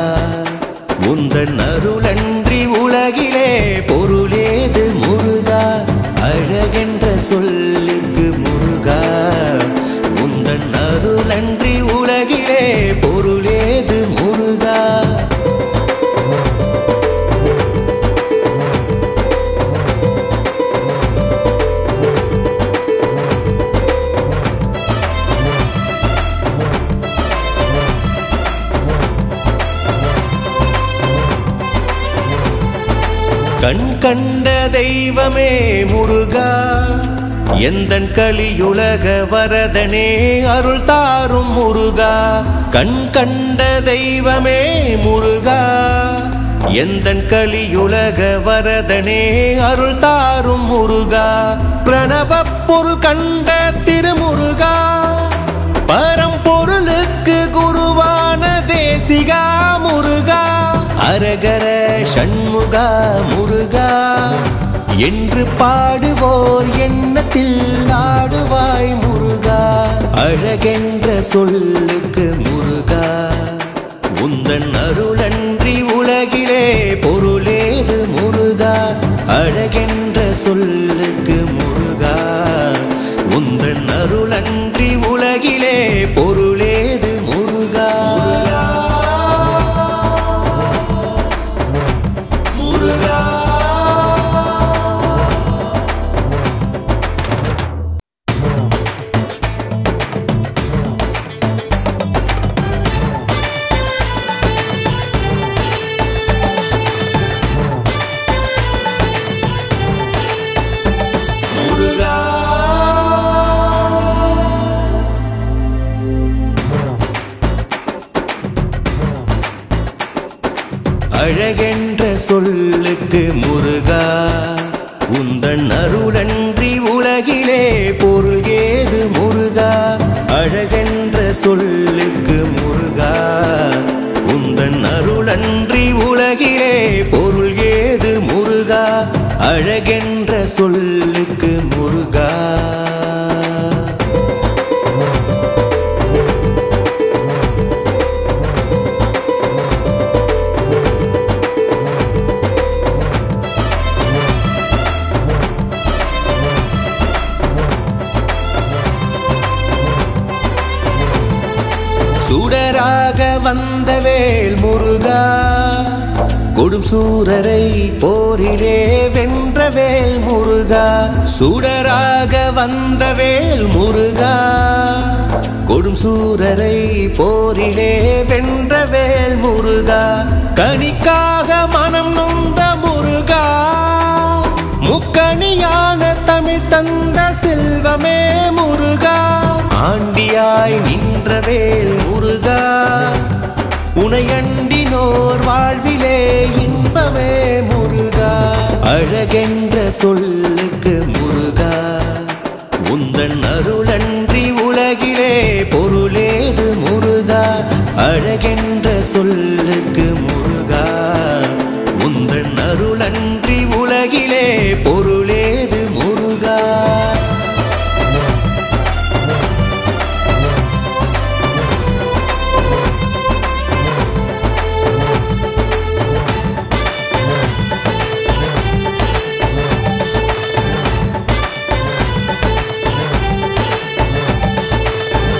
உந்தன் அருளன்றி உலகிலே பொருளேது முருகா. அழகென்ற சொல்லுக்கு முருகா, உந்தன் அருளன்றி உலகிலே பொருளேது முருகா. கண் கண்ட தெய்வமே முருகா, எந்தன் கலியுலக வரதனே அருள் தாரும் முருகா. கண் கண்ட தெய்வமே முருகா, எந்தன் கலியுலக வரதனே அருள் தாரும் முருகா. பிரணவ பொருள் கண்ட திருமுருகா, பரம்பொருளுக்கு குருவான தேசிகா முருகா. அரகர சண்முகா முருகா என்று பாடுவோர் எண்ணத்தில் ஆடுவாய் முருகா. அழகென்ற சொல்லுக்கு முருகா, உந்தன் அருளன்றி உலகிலே பொருளேது முருகா. அழகென்ற சொல்லுக்கு முருகா, உந்தன் அருளன்றி உலகிலே பொருளேது முருகா. அழகென்ற சொல்லுக்கு முருகா, உந்தன் அருளன்றி உலகிலே பொருள் ஏது முருகா. அழகென்ற சொல்லுக்கு முருகா, உந்தன் அருளன்றி உலகிலே பொருள் ஏது முருகா. அழகென்ற சொல்லுக்கு முருகா. சுடராக வந்த வேல் முருகா, கொடும் சூரரை போரிலே வென்ற வேல் முருகா. சுடராக வந்த வேல் முருகா, கொடும் சூரரை போரிலே வென்ற வேல் முருகா. கனிக்காக மனம் நொந்த முருகா, முக்கணியான தமிழ் தந்த செல்வமே முருகா. ஆண்டியாய் நின்ற வேல் முருகா, உனையண்டினோர் வாழ்விலே இன்பமே முருகா. அழகென்ற சொல்லுக்கு முருகா, உந்தன் அருளன்றி உலகிலே பொருளேது முருகா. அழகென்ற சொல்லுக்கு முருகா, உந்தன் அருளன்றி உலகிலே பொருளேது முருகா.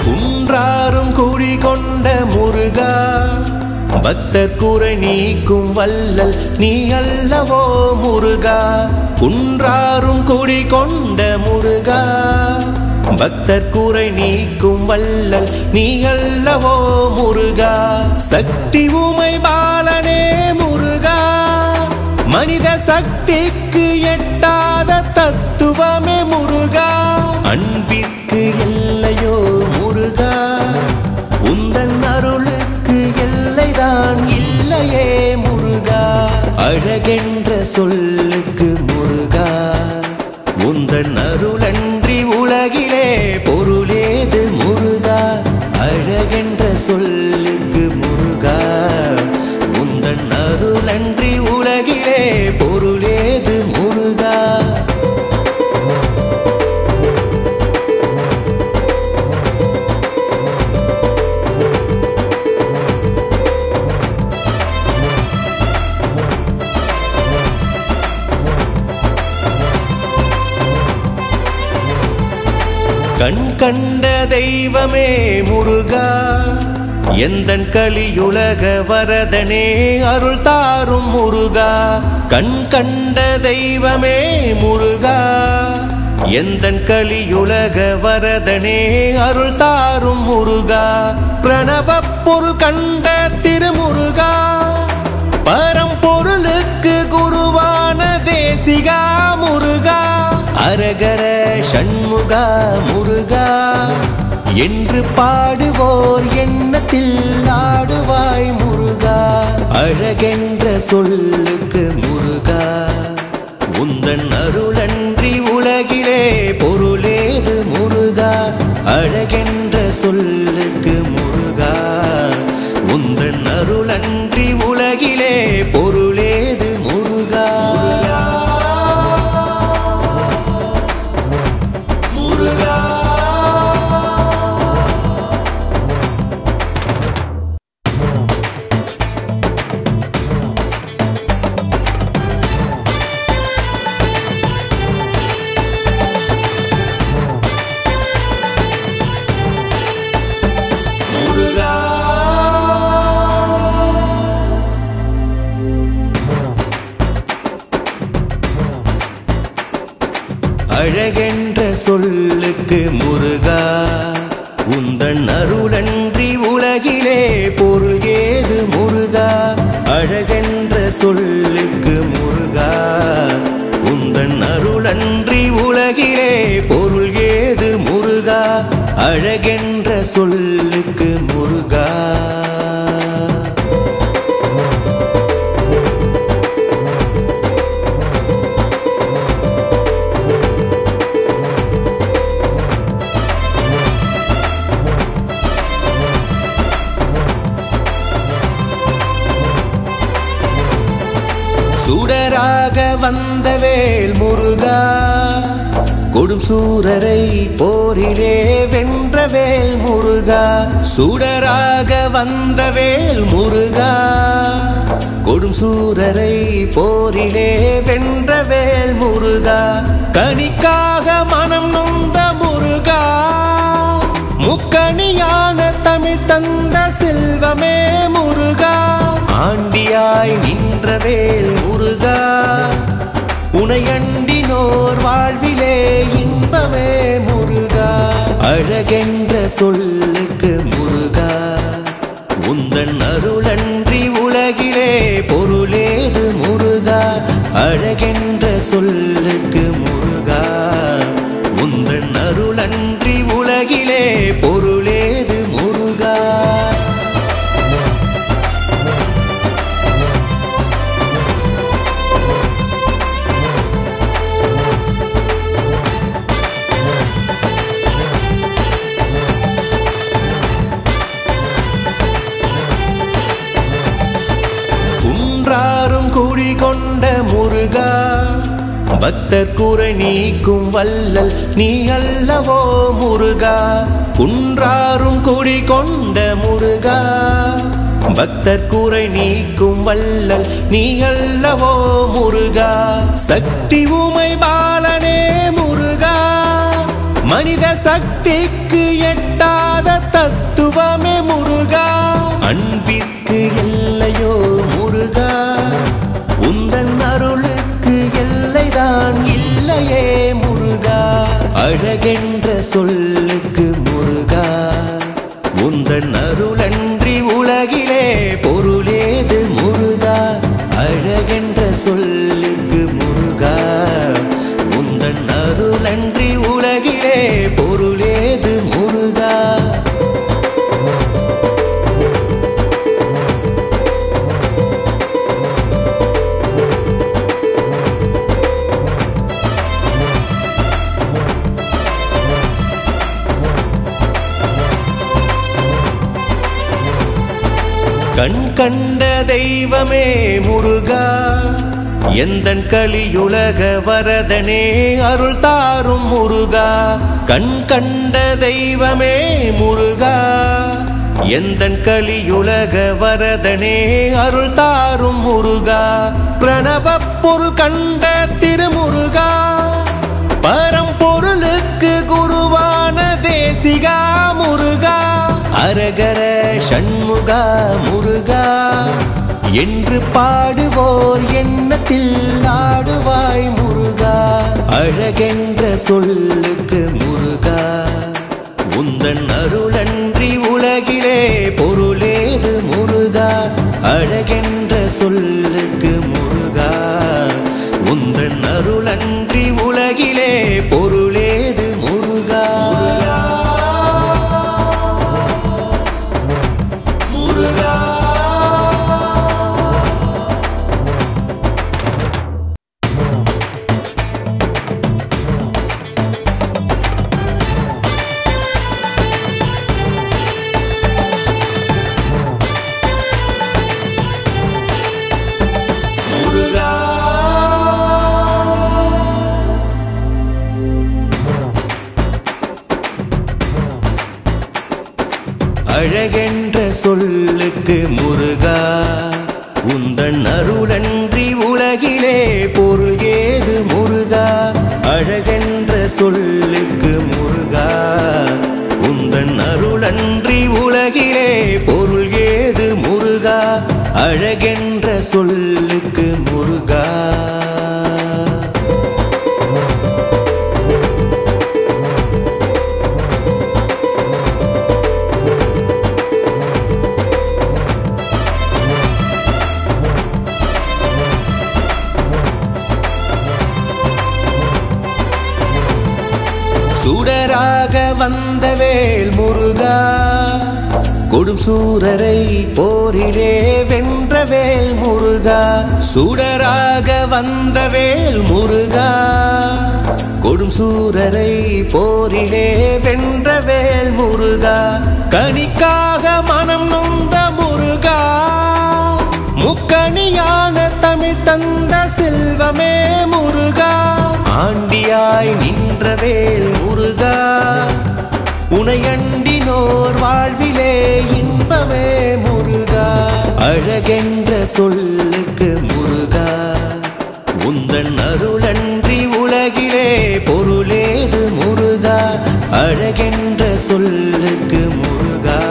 குன்றாரும் குடிகொண்ட முருகா, பக்தர் குறை நீக்கும் வல்லல் நீ அல்லவோ முருகா குன்றாரும் குடி கொண்ட முருகா பக்தர் குறை நீக்கும் வல்லல் நீ அல்லவோ முருகா சக்தி உமை பாலனே முருகா மனித சக்திக்கு எட்டாத தத்துவமே முருகா அன்பிற்கு எல்லையோ முருகா உந்தன் அருளுக்கு எல்லைதான் இல்லையே முருகா அழகென்ற சொல்லுக்கு முருகா உந்தன் அருளன்றி உலகிலே பொருளேது முருகா அழகென்ற சொல்லுக்கு முருகா உந்தன் அருளன்றி உலகிலே பொருளேது முருகா கண் கண்ட தெய்வமே முருகா எந்தன் கலியுலக வரதனே அருள் தாரும் முருகா கண் கண்ட தெய்வமே முருகா எந்தன் கலியுலக வரதனே அருள் தாரும் முருகா பிரணவ பொருள் கண்ட திருமுருகா பரம்பொருளுக்கு குருவான தேசிகா முருகா அரகர சண்முகா முருகா என்று பாடுவோர் எண்ணத்தில் ஆடுவாய் முருகா அழகென்ற சொல்லுக்கு முருகா உந்தன் அருளன்றி உலகிலே பொருளேது முருகா அழகென்ற சொல்லுக்கு முருகா உந்தன் அருளன்றி உலகிலே பொருளேது முருகா அழகென்ற சொல்லுக்கு முருகா உந்தன் அருளன்றி உலகிலே பொருள் ஏது முருகா அழகென்ற சொல்லுக்கு முருகா உந்தன் அருளன்றி உலகிலே பொருள் ஏது முருகா அழகென்ற சொல்லுக்கு முருகா சுடராக வந்த வேல் முருகா கொடும் சூரரை போரிலே வென்ற வேல் முருகா சுடராக வந்த வேல் முருகா கொடும் சூரரை போரிலே வென்ற வேல் முருகா கனிக்காக மனம் நொந்த முருகா முக்கணியான தமிழ் தந்த செல்வமே முருகா ஆண்டியாய் நின்ற வேல் முருகா உனையண்டினோர் வாழ்விலே இன்பமே முருகா அழகென்ற சொல்லுக்கு முருகா உந்தன் அருளன்றி உலகிலே பொருளேது முருகா அழகென்ற சொல்லுக்கு முருகா உந்தன் அருளன்றி உலகிலே பொருளேது முருகா குன்றாரும் குடி கொண்ட முருகா பக்தர் குறை நீக்கும் வல்லல் நீ அல்லவோ முருகா குன்றாரும் குடி கொண்ட முருகா பக்தர் குறை நீக்கும் வல்லல் நீ அல்லவோ முருகா சக்தி உமை பாலனே முருகா மனித சக்திக்கு எட்டாத தத்துவமே முருகா. அன்பிற்கு எல்லையோ முருகா, உந்தன் அருளுக்கு எல்லைதான் இல்லையே முருகா. அழகென்ற சொல்லுக்கு முருகா, உந்தன் அருளன்றி உலகிலே பொருளேது முருகா. அழகென்ற சொல்லுக்கு முருகா, உந்தன் அருளன்றி உலகிலே பொருளேது முருகா. கண் கண்ட தெய்வமே முருகா, எந்தன் கலியுலக வரதனே அருள் தாரும் முருகா. கண் கண்ட தெய்வமே முருகா, எந்தன் கலியுலக வரதனே அருள் தாரும் முருகா. பிரணவ பொருள் கண்ட திருமுருகா, பரம்பொருளுக்கு குருவான தேசிகா முருகா. அரகர சண்முகா முருகா என்று பாடுவோர் எண்ணத்தில் ஆடுவாய் முருகா. அழகென்ற சொல்லுக்கு முருகா, உந்தன் அருளன்றி உலகிலே பொருளேது முருகா. அழகென்ற சொல்லுக்கு முருகா, உந்தன் அருளன்றி உலகிலே பொருளேது முருகா. அழகென்ற சொல்லுக்கு முருகா, உந்தன் அருளன்றி உலகிலே பொருள் ஏது முருகா. அழகென்ற சொல்லுக்கு முருகா, உந்தன் அருளன்றி உலகிலே பொருள் ஏது முருகா. அழகென்ற சொல்லுக்கு முருகா. சுடராக வந்த வேல் முருகா, கொடும் சூரரை போரிலே வென்ற வேல் முருகா. சுடராக வந்த வேல் முருகா, கொடும் சூரரை போரிலே வென்ற வேல் முருகா. கனிக்காக மனம் நொந்த முருகா, முக்கணியான தமிழ் தந்த செல்வமே முருகா. ஆண்டியாய் நின்ற வேல் முருகா, உனையண்டினோர் வாழ்விலே இன்பமே முருகா. அழகென்ற சொல்லுக்கு முருகா, உந்தன் அருளன்றி உலகிலே பொருளேது முருகா. அழகென்ற சொல்லுக்கு முருகா,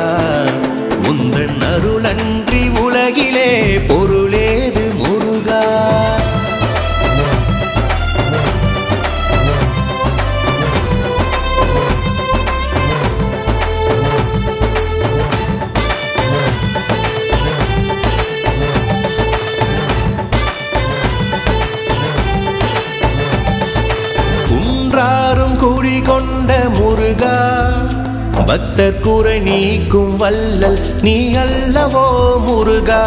உந்தன் அருளன்றி உலகிலே பொருளேது முருகா. குன்றாரும் குடிகொண்ட முருகா, பக்தர் குறை நீக்கும் வல்லல் நீ அல்லவோ முருகா.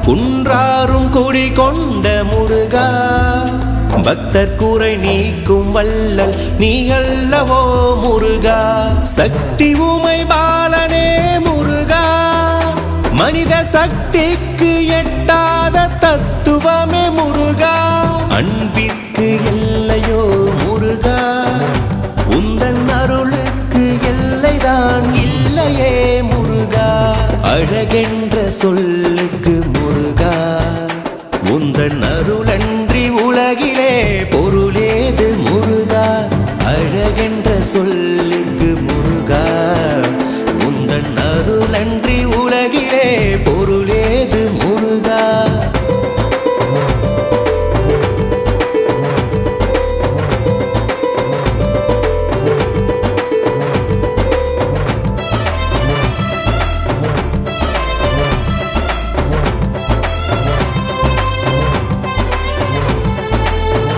குன்றாரும் குடிகொண்ட முருகா, பக்தர் குறை நீக்கும் வல்லல் நீ அல்லவோ முருகா. சக்தி உமை பாலனே முருகா, மனித சக்திக்கு எட்டாத தத்துவமே முருகா. அன்பிற்கு எல்லையோ முருகா, உந்தன் அருளுக்கு எல்லைதான் இல்லையே முருகா. அழகென்ற சொல்லுக்கு முருகா, உந்தன் அருளன்றி உலகிலே பொருளேது முருகா. அழகென்ற சொல்லுக்கு முருகா உந்தன் அருளன்றி உலகிலே பொருளேது முருகா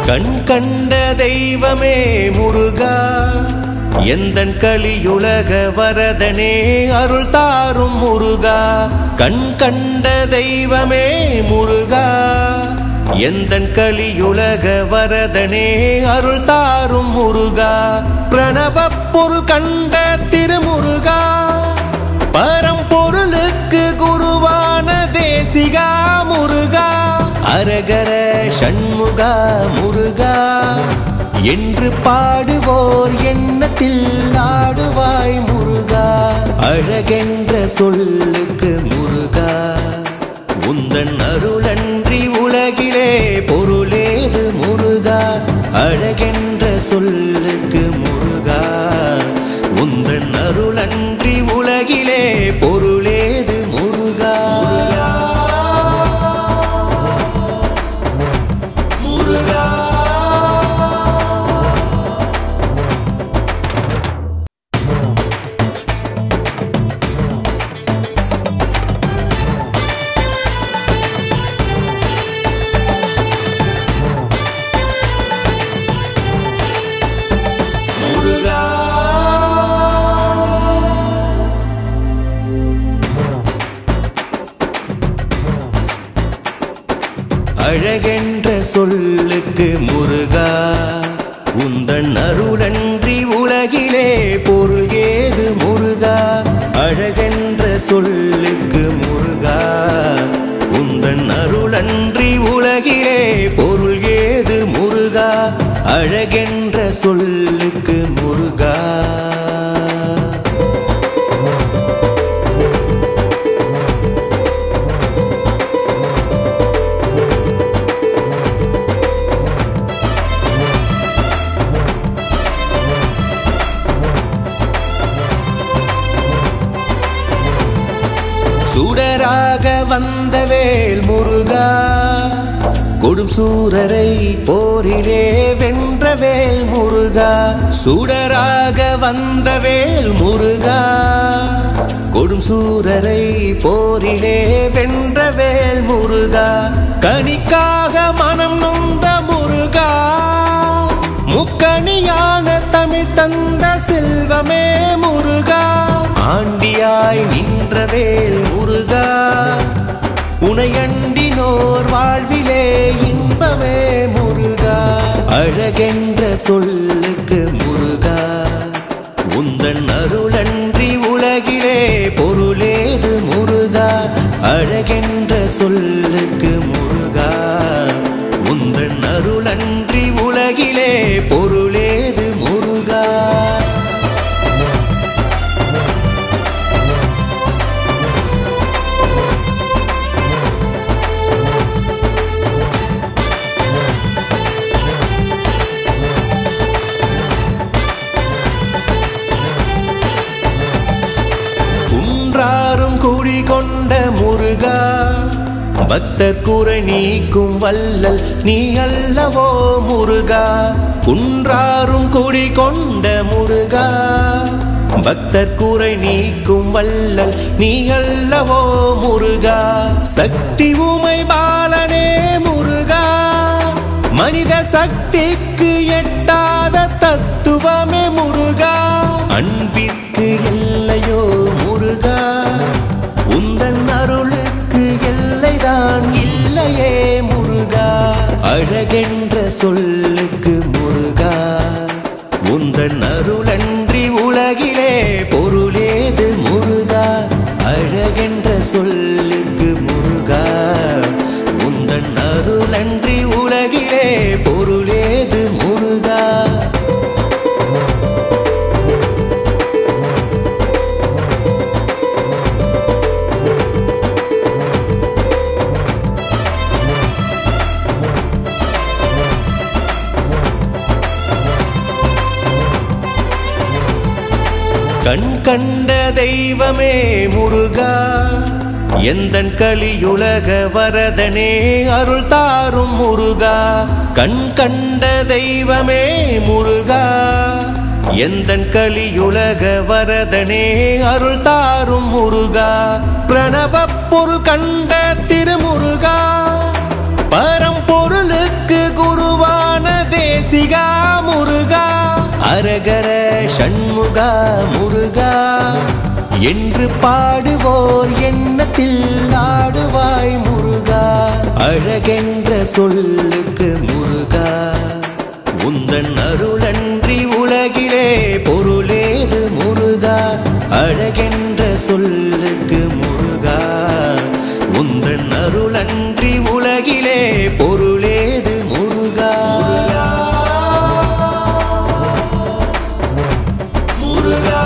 கண் கண்ட தெய்வமே முருகா எந்தன் கலியுலக வரதனே அருள் தாரும் முருகா கண் கண்ட தெய்வமே முருகா எந்தன் கலியுலக வரதனே அருள் தாரும் முருகா பிரணவப் பொருள் கண்ட திருமுருகா பரம்பொருளுக்கு குருவான தேசிகா முருகா அரகர சண்முகா முருகா என்று பாடுவோர் எண்ணத்தில் ஆடுவாய் முருகா அழகென்ற சொல்லுக்கு முருகா உந்தன் அருளன்றி உலகிலே பொருளேது முருகா அழகென்ற சொல்லுக்கு முருகா உந்தன் அருளன்றி உலகிலே பொருளேது முருகா அழகென்ற சொல்லுக்கு முருகா உந்தன் அருளன்றி உலகிலே பொருள் ஏது முருகா அழகென்ற சொல்லுக்கு முருகா உந்தன் அருளன்றி உலகிலே பொருள் ஏது முருகா அழகென்ற சொல்லுக்கு முருகா சுடராக வந்த வேல் முருகா கொடும் சூரரை போரிலே வென்ற வேல் முருகா சுடராக வந்த வேல் முருகா கொடும் சூரரை போரிலே வென்ற வேல் முருகா கனிக்காக மனம் நொந்த முருகா முக்கணியான தமிழ் தந்த செல்வமே முருகா ஆண்டியாய் நின்ற வேல் முருகா உனையண்டினோர் வாழ்விலே இன்பமே முருகா அழகென்ற சொல்லுக்கு முருகா உந்தன் அருளன்றி உலகிலே பொருளேது முருகா அழகென்ற சொல்லுக்கு முருகா உந்தன் அருளன்றி உலகிலே பொருளேது முருகா குன்றாரும் குடிகொண்ட முருகா பக்தர் குறை நீக்கும் வல்லல் நீ அல்லவோ முருகா குன்றாரும் குடிகொண்ட முருகா பக்தர் குறை நீக்கும் வல்லல் நீ அல்லவோ முருகா சக்தி உமை பாலனே முருகா மனித சக்திக்கு எட்டாத தத்துவமே முருகா அன்பிற்கு எல்லையோ முருகா உந்தன் அருளுக்கு எல்லைதான் இல்லையே முருகா அழகென்ற சொல்லுக்கு முருகா உந்தன் அருளன்றி உலகிலே பொருளேது முருகா அழகென்ற சொல்லுக்கு முருகா உந்தன் அருளன்றி உலகிலே பொருளேது முருகா கண் கண்ட தெய்வமே முருகா எந்தன் கலியுலக வரதனே அருள் தாரும் முருகா கண் கண்ட தெய்வமே முருகா எந்தன் கலியுலக வரதனே அருள் தாரும் முருகா பிரணவப் பொருள் கண்ட திருமுருகா பரம்பொருளுக்கு குருவான தேசிகா முருகா அரகர சண்முகா முருகா என்று பாடுவோர் எண்ணத்தில் ஆடுவாய் முருகா அழகென்ற சொல்லுக்கு முருகா உந்தன் அருளன்றி உலகிலே பொருளேது முருகா அழகென்ற சொல்லுக்கு முருகா உந்தன் அருளன்றி உலகிலே பொருளேது முருகா முருகா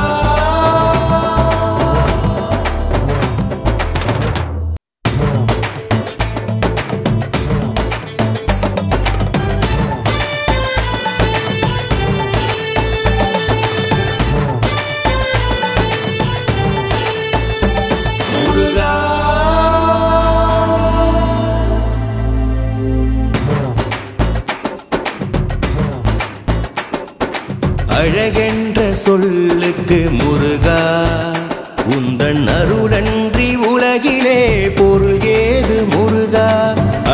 அழகென்ற சொல்லுக்கு முருகா உந்தன் அருளன்றி உலகிலே பொருள் ஏது முருகா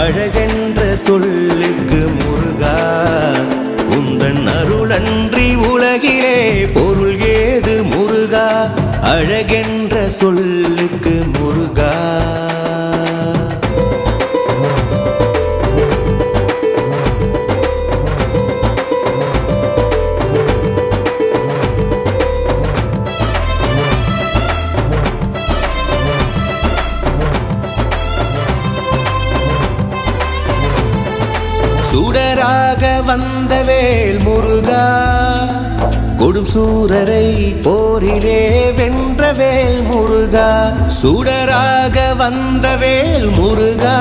அழகென்ற சொல்லுக்கு முருகா உந்தன் அருளன்றி உலகிலே பொருள் ஏது முருகா அழகென்ற சொல்லுக்கு முருகா சுடராக வந்த வேல் முருகா கொடும் சூரரை போரிலே வென்ற வேல் முருகா சுடராக வந்த வேல் முருகா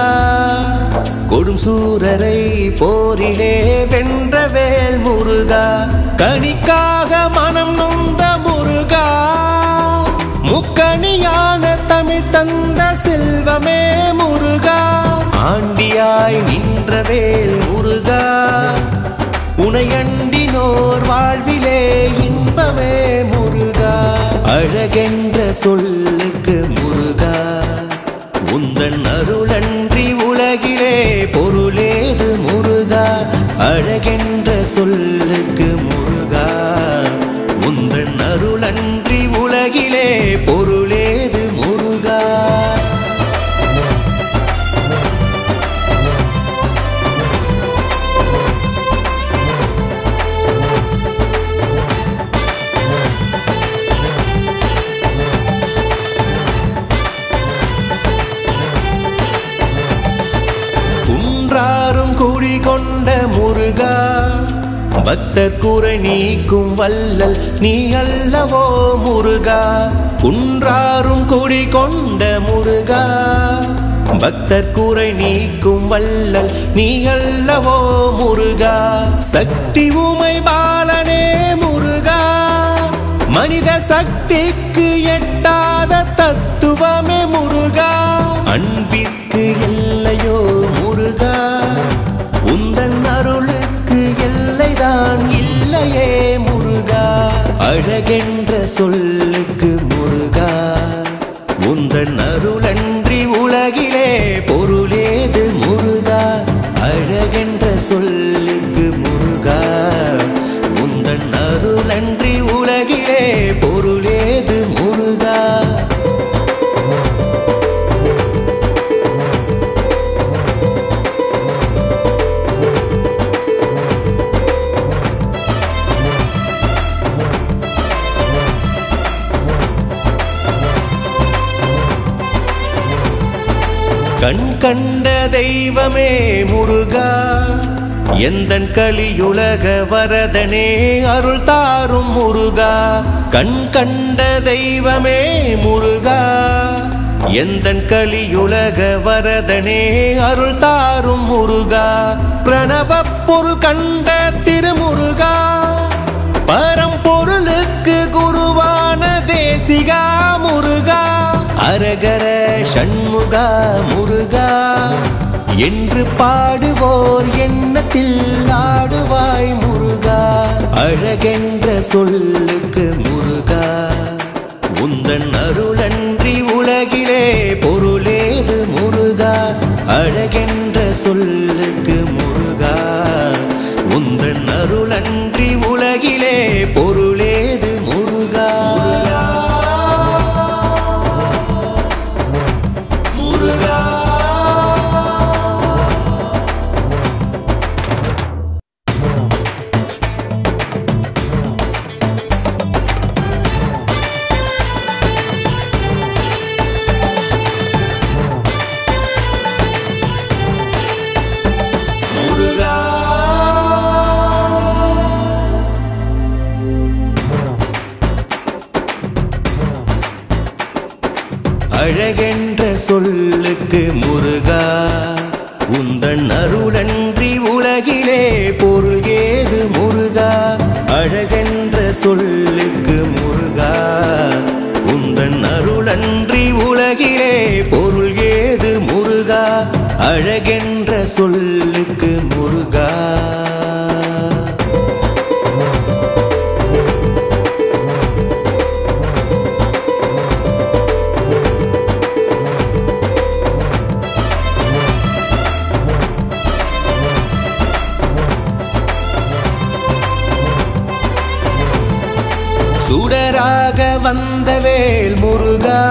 கொடும் சூரரை போரிலே வென்ற வேல் முருகா கனிக்காக மனம் நொந்த முருகா முக்கணியான தமிழ் தந்த செல்வமே முருகா ஆண்டியாய் நின்ற வேல் முருகா உனையண்டினோர் வாழ்விலே இன்பமே முருகா அழகென்ற சொல்லுக்கு முருகா உந்தன் அருளன்றி உலகிலே பொருளேது முருகா அழகென்ற சொல்லுக்கு முருகா உந்தன் அருளன்றி உலகிலே பொருளேது முருகா குன்றாரும் குடி கொண்ட முருகா பக்தர் குறை நீக்கும் வல்லல் நீ அல்லவோ முருகா குன்றாரும் குடி கொண்ட முருகா பக்தர் குறை நீக்கும் வல்லல் நீ அல்லவோ முருகா சக்தி உமை பாலனே முருகா மனித சக்திக்கு எட்டாத தத்துவமே முருகா அன்பிற்கு எல்லையோ முருகா உந்தன் அருளுக்கு எல்லைதான் இல்லையே முருகா அழகென்ற சொல்லுக்கு முருகா உந்தன் அருளன்றி உலகிலே பொருளேது முருகா அழகென்ற சொல்லுக்கு முருகா உந்தன் அருளன்றி உலகிலே பொருளேது முருகா கண் கண்ட தெய்வமே முருகா எந்தன் கலியுலக வரதனே அருள் தாரும் முருகா கண் கண்ட தெய்வமே முருகா எந்தன் கலியுலக வரதனே அருள் தாரும் முருகா பிரணவப் பொருள் கண்ட திருமுருகா பரம்பொருளுக்கு குருவான ஷண்முகா முருகா என்று பாடுவோர் எண்ணத்தில் ஆடுவாய் முருகா. அழகென்ற சொல்லுக்கு முருகா, உந்தன் அருளன்றி உலகிலே பொருளேது முருகா. அழகென்ற சொல்லுக்கு முருகா, உந்தன் அருளன்றி உலகிலே பொருளேது முருகா. முருகா அழகென்ற சொல்லுக்கு முருகா, உந்தன் அருளன்றி உலகிலே பொருள் ஏது முருகா. அழகென்ற சொல்லுக்கு முருகா, உந்தன் அருளன்றி உலகிலே பொருள் ஏது முருகா. அழகென்ற சொல்லுக்கு முருகா. சுடராக வந்த வேல் முருகா,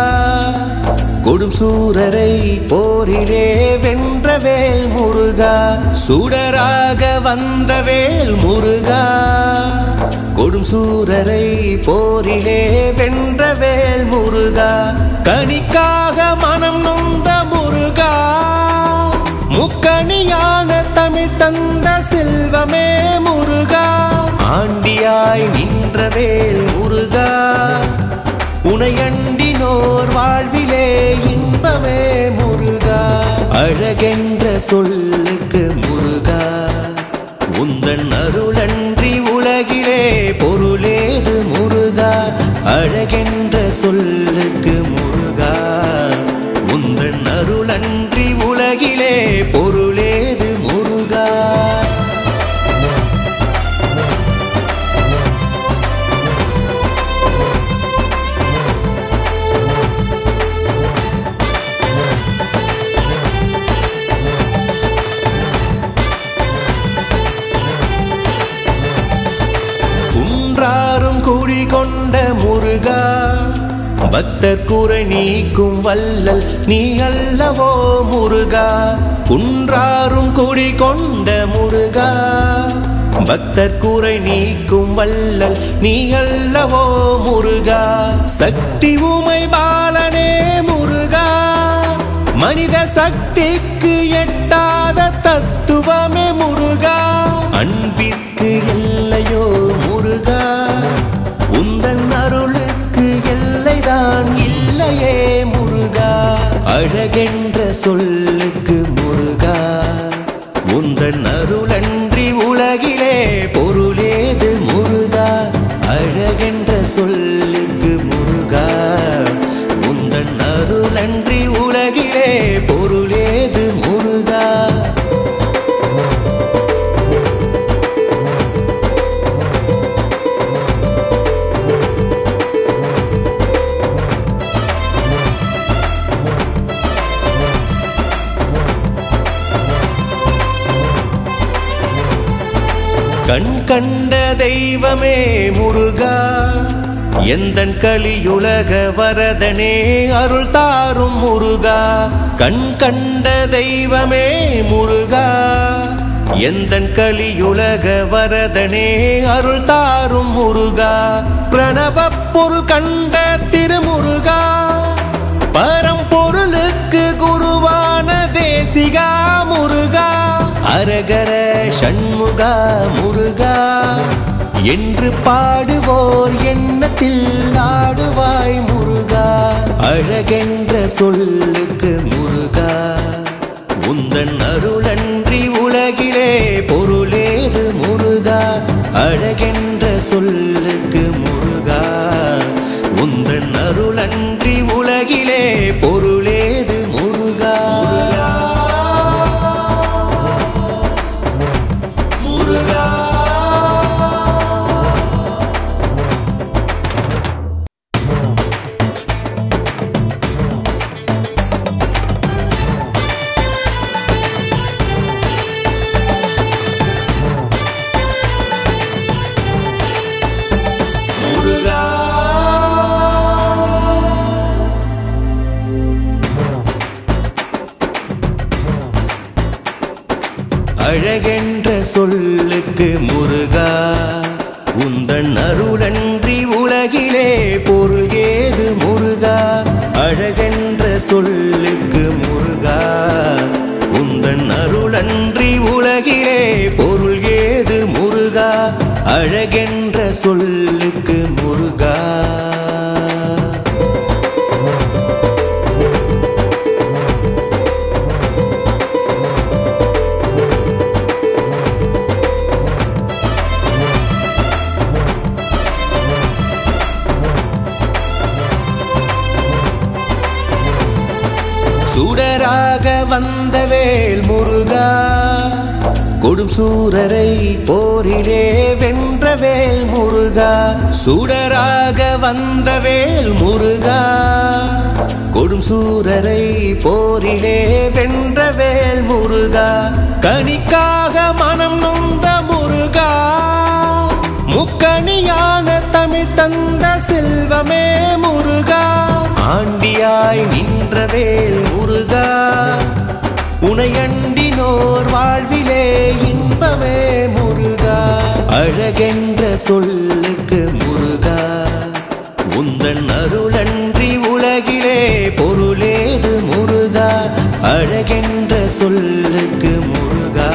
கொடும் சூரரை போரிலே வென்ற வேல் முருகா. சுடராக வந்த வேல் முருகா, கொடும் சூரரை போரிலே வென்ற வேல் முருகா. கனிக்காக மனம் நொந்த முருகா, முக்கணியான தமிழ் தந்த செல்வமே முருகா. ஆண்டியாய் நின்ற வேல் முருகா, உனையண்டினோர் வாழ்விலே இன்பமே முருகா. அழகென்ற சொல்லுக்கு முருகா, உந்தன் அருளன்றி உலகிலே பொருளேது முருகா. அழகென்ற சொல்லுக்கு முருகா, உந்தன் அருளன்றி உலகிலே பொருளேது முருகா. குன்றாரும் குடிகொண்ட முருகா, பக்தர் குறை நீக்கும் வல்லல் நீ அல்லவோ முருகா. குன்றாரும் குடிகொண்ட முருகா, பக்தர் குறை நீக்கும் வல்லல் நீ அல்லவோ முருகா. சக்தி உமை பாலனே முருகா, மனித சக்திக்கு எட்டாத தத்துவமே முருகா. அன்பிற்கு எல்லையோ முருகா, உந்தன் அருளுக்கு எல்லைதான் இல்லையே முருகா. அழகென்ற சொல்லுக்கு முருகா, உந்தன் அருளன்றி உலகிலே பொருளேது முருகா. அழகென்ற சொல்லுக்கு முருகா, உந்தன் அருளன்றி உலகிலே பொருளேது முருகா. கண் கண்ட தெய்வமே முருகா, எந்தன் கலியுலக வரதனே அருள் தாரும் முருகா. கண் கண்ட தெய்வமே முருகா, எந்தன் கலியுலக வரதனே அருள் தாரும் முருகா. பிரணவப் பொருள் கண்ட திருமுருகா, பரம்பொருளுக்கு குருவான தேசிகா முருகா. அரகர ஷண்முகா முருகா என்று பாடுவோர் எண்ணத்தில் ஆடுவாய் முருகா. அழகென்ற சொல்லுக்கு முருகா, உந்தன் அருளன்றி உலகிலே பொருளேது முருகா. அழகென்ற சொல்லுக்கு முருகா, உந்தன் அருளன்றி உலகிலே பொருளேது அழகென்ற சொல்லுக்கு முருகா உந்தன் அருளன்றி உலகிலே பொருள் ஏது முருகா அழகென்ற சொல்லுக்கு முருகா உந்தன் அருளன்றி உலகிலே பொருள் ஏது முருகா அழகென்ற சொல்லுக்கு முருகா சுடராக வந்த வேல் முருகா கொடும் சூரரை போரிலே வென்ற வேல் முருகா சுடராக வந்த வேல் முருகா கொடும் சூரரை போரிலே வென்ற வேல் முருகா கனிக்காக மனம் நொந்த முருகா முக்கணியான தமிழ் தந்த செல்வமே முருகா ஆண்டியாய் நின்ற வேல் முருகா உனையண்டினோர் வாழ்விலே இன்பமே முருகா அழகென்ற சொல்லுக்கு முருகா உந்தன் அருளன்றி உலகிலே பொருளேது முருகா அழகென்ற சொல்லுக்கு முருகா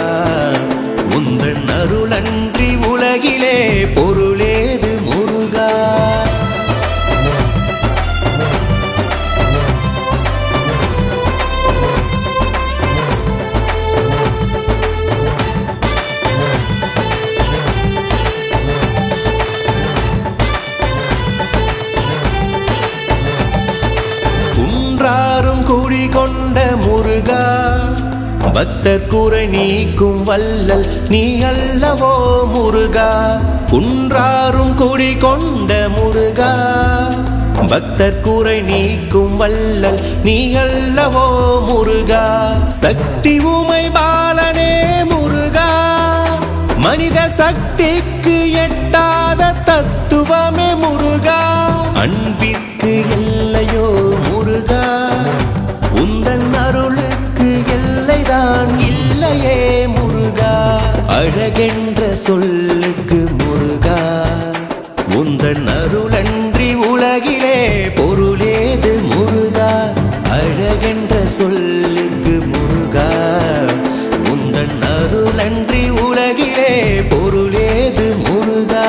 உந்தன் அருளன்றி உலகிலே பொருளேது முருகா குன்றாரும் குடிகொண்ட முருகா பக்தர் குறை நீக்கும் வல்லல் நீ அல்லவோ முருகா குன்றாரும் குடிகொண்ட முருகா பக்தர் குறை நீக்கும் வல்லல் நீ அல்லவோ முருகா சக்தி உமை பாலனே முருகா மனித சக்திக்கு எட்டாத தத்துவமே முருகா அன்பிற்கு எல்லையோ முருகா உந்தன் அருளுக்கு எல்லைதான் இல்லையே முருகா அழகென்ற சொல்லுக்கு முருகா உந்தன் அருளன்றி உலகிலே பொருளேது முருகா அழகென்ற சொல்லுக்கு முருகா உந்தன் அருளன்றி உலகிலே பொருளேது முருகா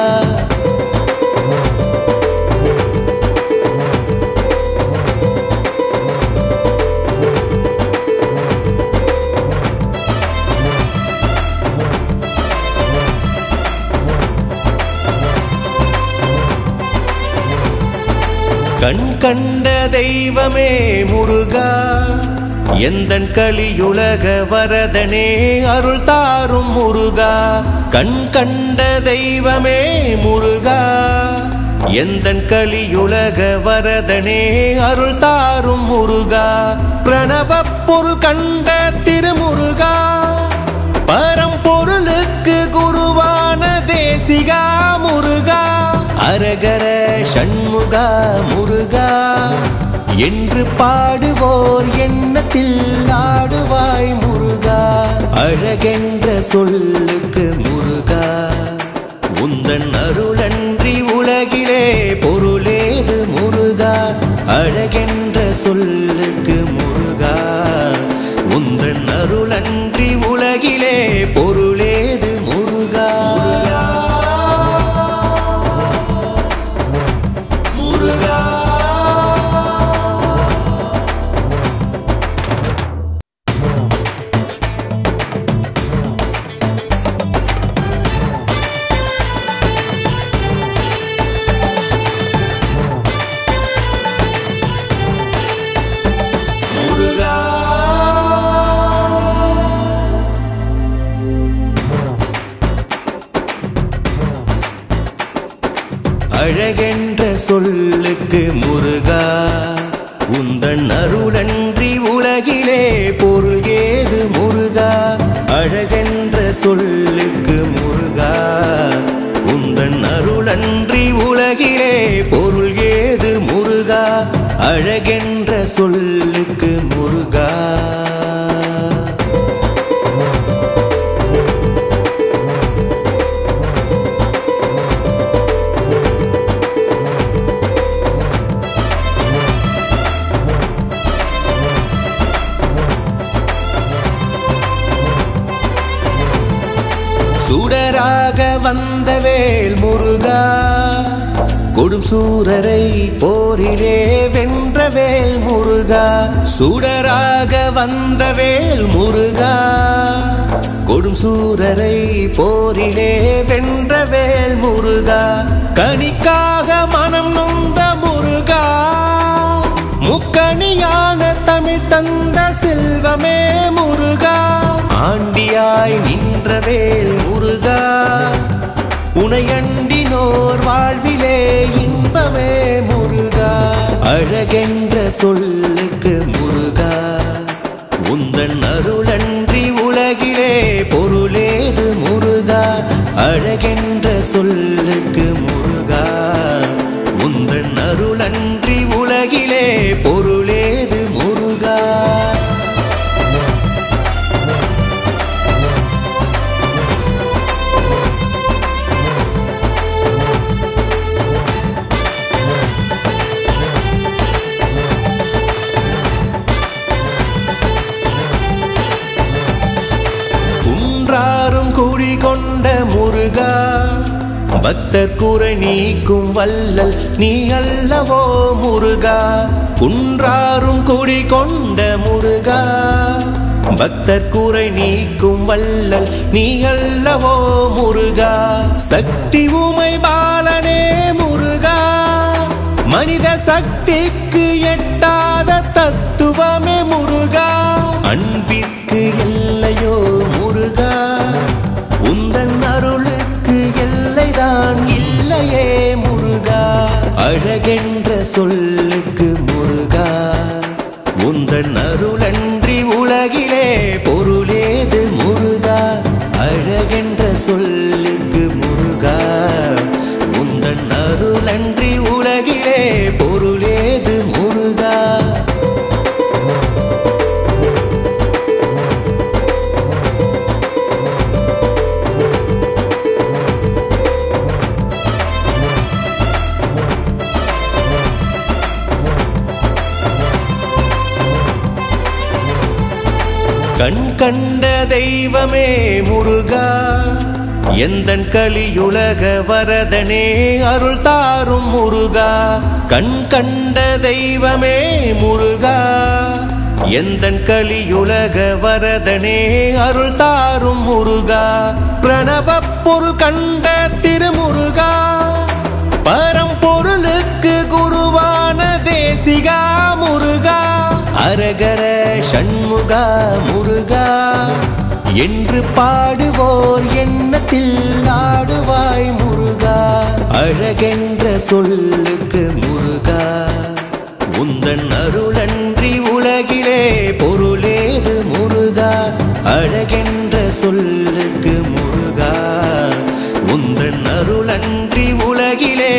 கண் கண்ட தெய்வமே முருகா எந்தன் கலியுலக வரதனே அருள் தாரும் முருகா கண் கண்ட தெய்வமே முருகா எந்தன் கலியுலக வரதனே அருள் தாரும் முருகா பிரணவப் பொருள் கண்ட திருமுருகா பரம்பொருளுக்கு குருவான தேசிகா முருகா அரகர சண்முகா முருகா என்று பாடுவோர் எண்ணத்தில் ஆடுவாய் முருகா அழகென்ற சொல்லுக்கு முருகா உந்தன் அருளன்றி உலகிலே பொருளேது முருகா அழகென்ற சொல்லுக்கு முருகா உந்தன் அருளன்றி உலகிலே பொருளேது முருகா முருகா அழகென்ற சொல்லுக்கு முருகா உந்தன் அருளன்றி உலகிலே பொருள் ஏது முருகா அழகென்ற சொல்லுக்கு முருகா உந்தன் அருளன்றி உலகிலே பொருள் ஏது முருகா அழகென்ற சொல்லுக்கு முருகா சுடராக வந்த வேல் முருகா கொடும் சூரரை போரிலே வென்ற வேல் முருகா சுடராக வந்த வேல் முருகா கொடும் சூரரை போரிலே வென்ற வேல் முருகா கனிக்காக மனம் நொந்த முருகா முக்கணியான தமிழ் தந்த செல்வமே முருகா ஆண்டியாய் நின்ற வேல் முருகா உனையண்டினோர் வாழ்விலே இன்பமே முருகா அழகென்ற சொல்லுக்கு முருகா உந்தன் அருளன்றி உலகிலே பொருளேது முருகா அழகென்ற சொல்லுக்கு முருகா உந்தன் அருளன்றி உலகிலே பொருளேது முருகா குன்றாரும் குடிகொண்ட முருகா பக்தர் குறை நீக்கும் வல்லல் நீ அல்லவோ முருகா குன்றாரும் குடிகொண்ட முருகா பக்தர் குறை நீக்கும் வல்லல் நீ அல்லவோ முருகா சக்தி உமை பாலனே முருகா மனித சக்திக்கு எட்டாத தத்துவமே முருகா அன்பிற்கு எல்லையோ முருகா உந்தன் அருளுக்கு எல்லைதான் இல்லையே முருகா அழகென்ற சொல்லுக்கு முருகா உந்தன் அருளன்றி உலகிலே பொருளேது முருகா அழகென்ற சொல்லுக்கு முருகா உந்தன் அருளன்றி உலகிலே பொருளேது முருகா கண் கண்ட தெய்வமே முருகா எந்தன் கலியுலக வரதனே அருள் தாரும் முருகா கண் கண்ட தெய்வமே முருகா எந்தன் கலியுலக வரதனே அருள் தாரும் முருகா பிரணவ பொருள் கண்ட திருமுருகா பரம்பொருளுக்கு குருவான தேசிகா முருகா அரகர சண்முகா முருகா என்று பாடுவோர் எண்ணத்தில் ஆடுவாய் முருகா அழகென்ற சொல்லுக்கு முருகா உந்தன் அருளன்றி உலகிலே பொருளேது முருகா அழகென்ற சொல்லுக்கு முருகா உந்தன் அருளன்றி உலகிலே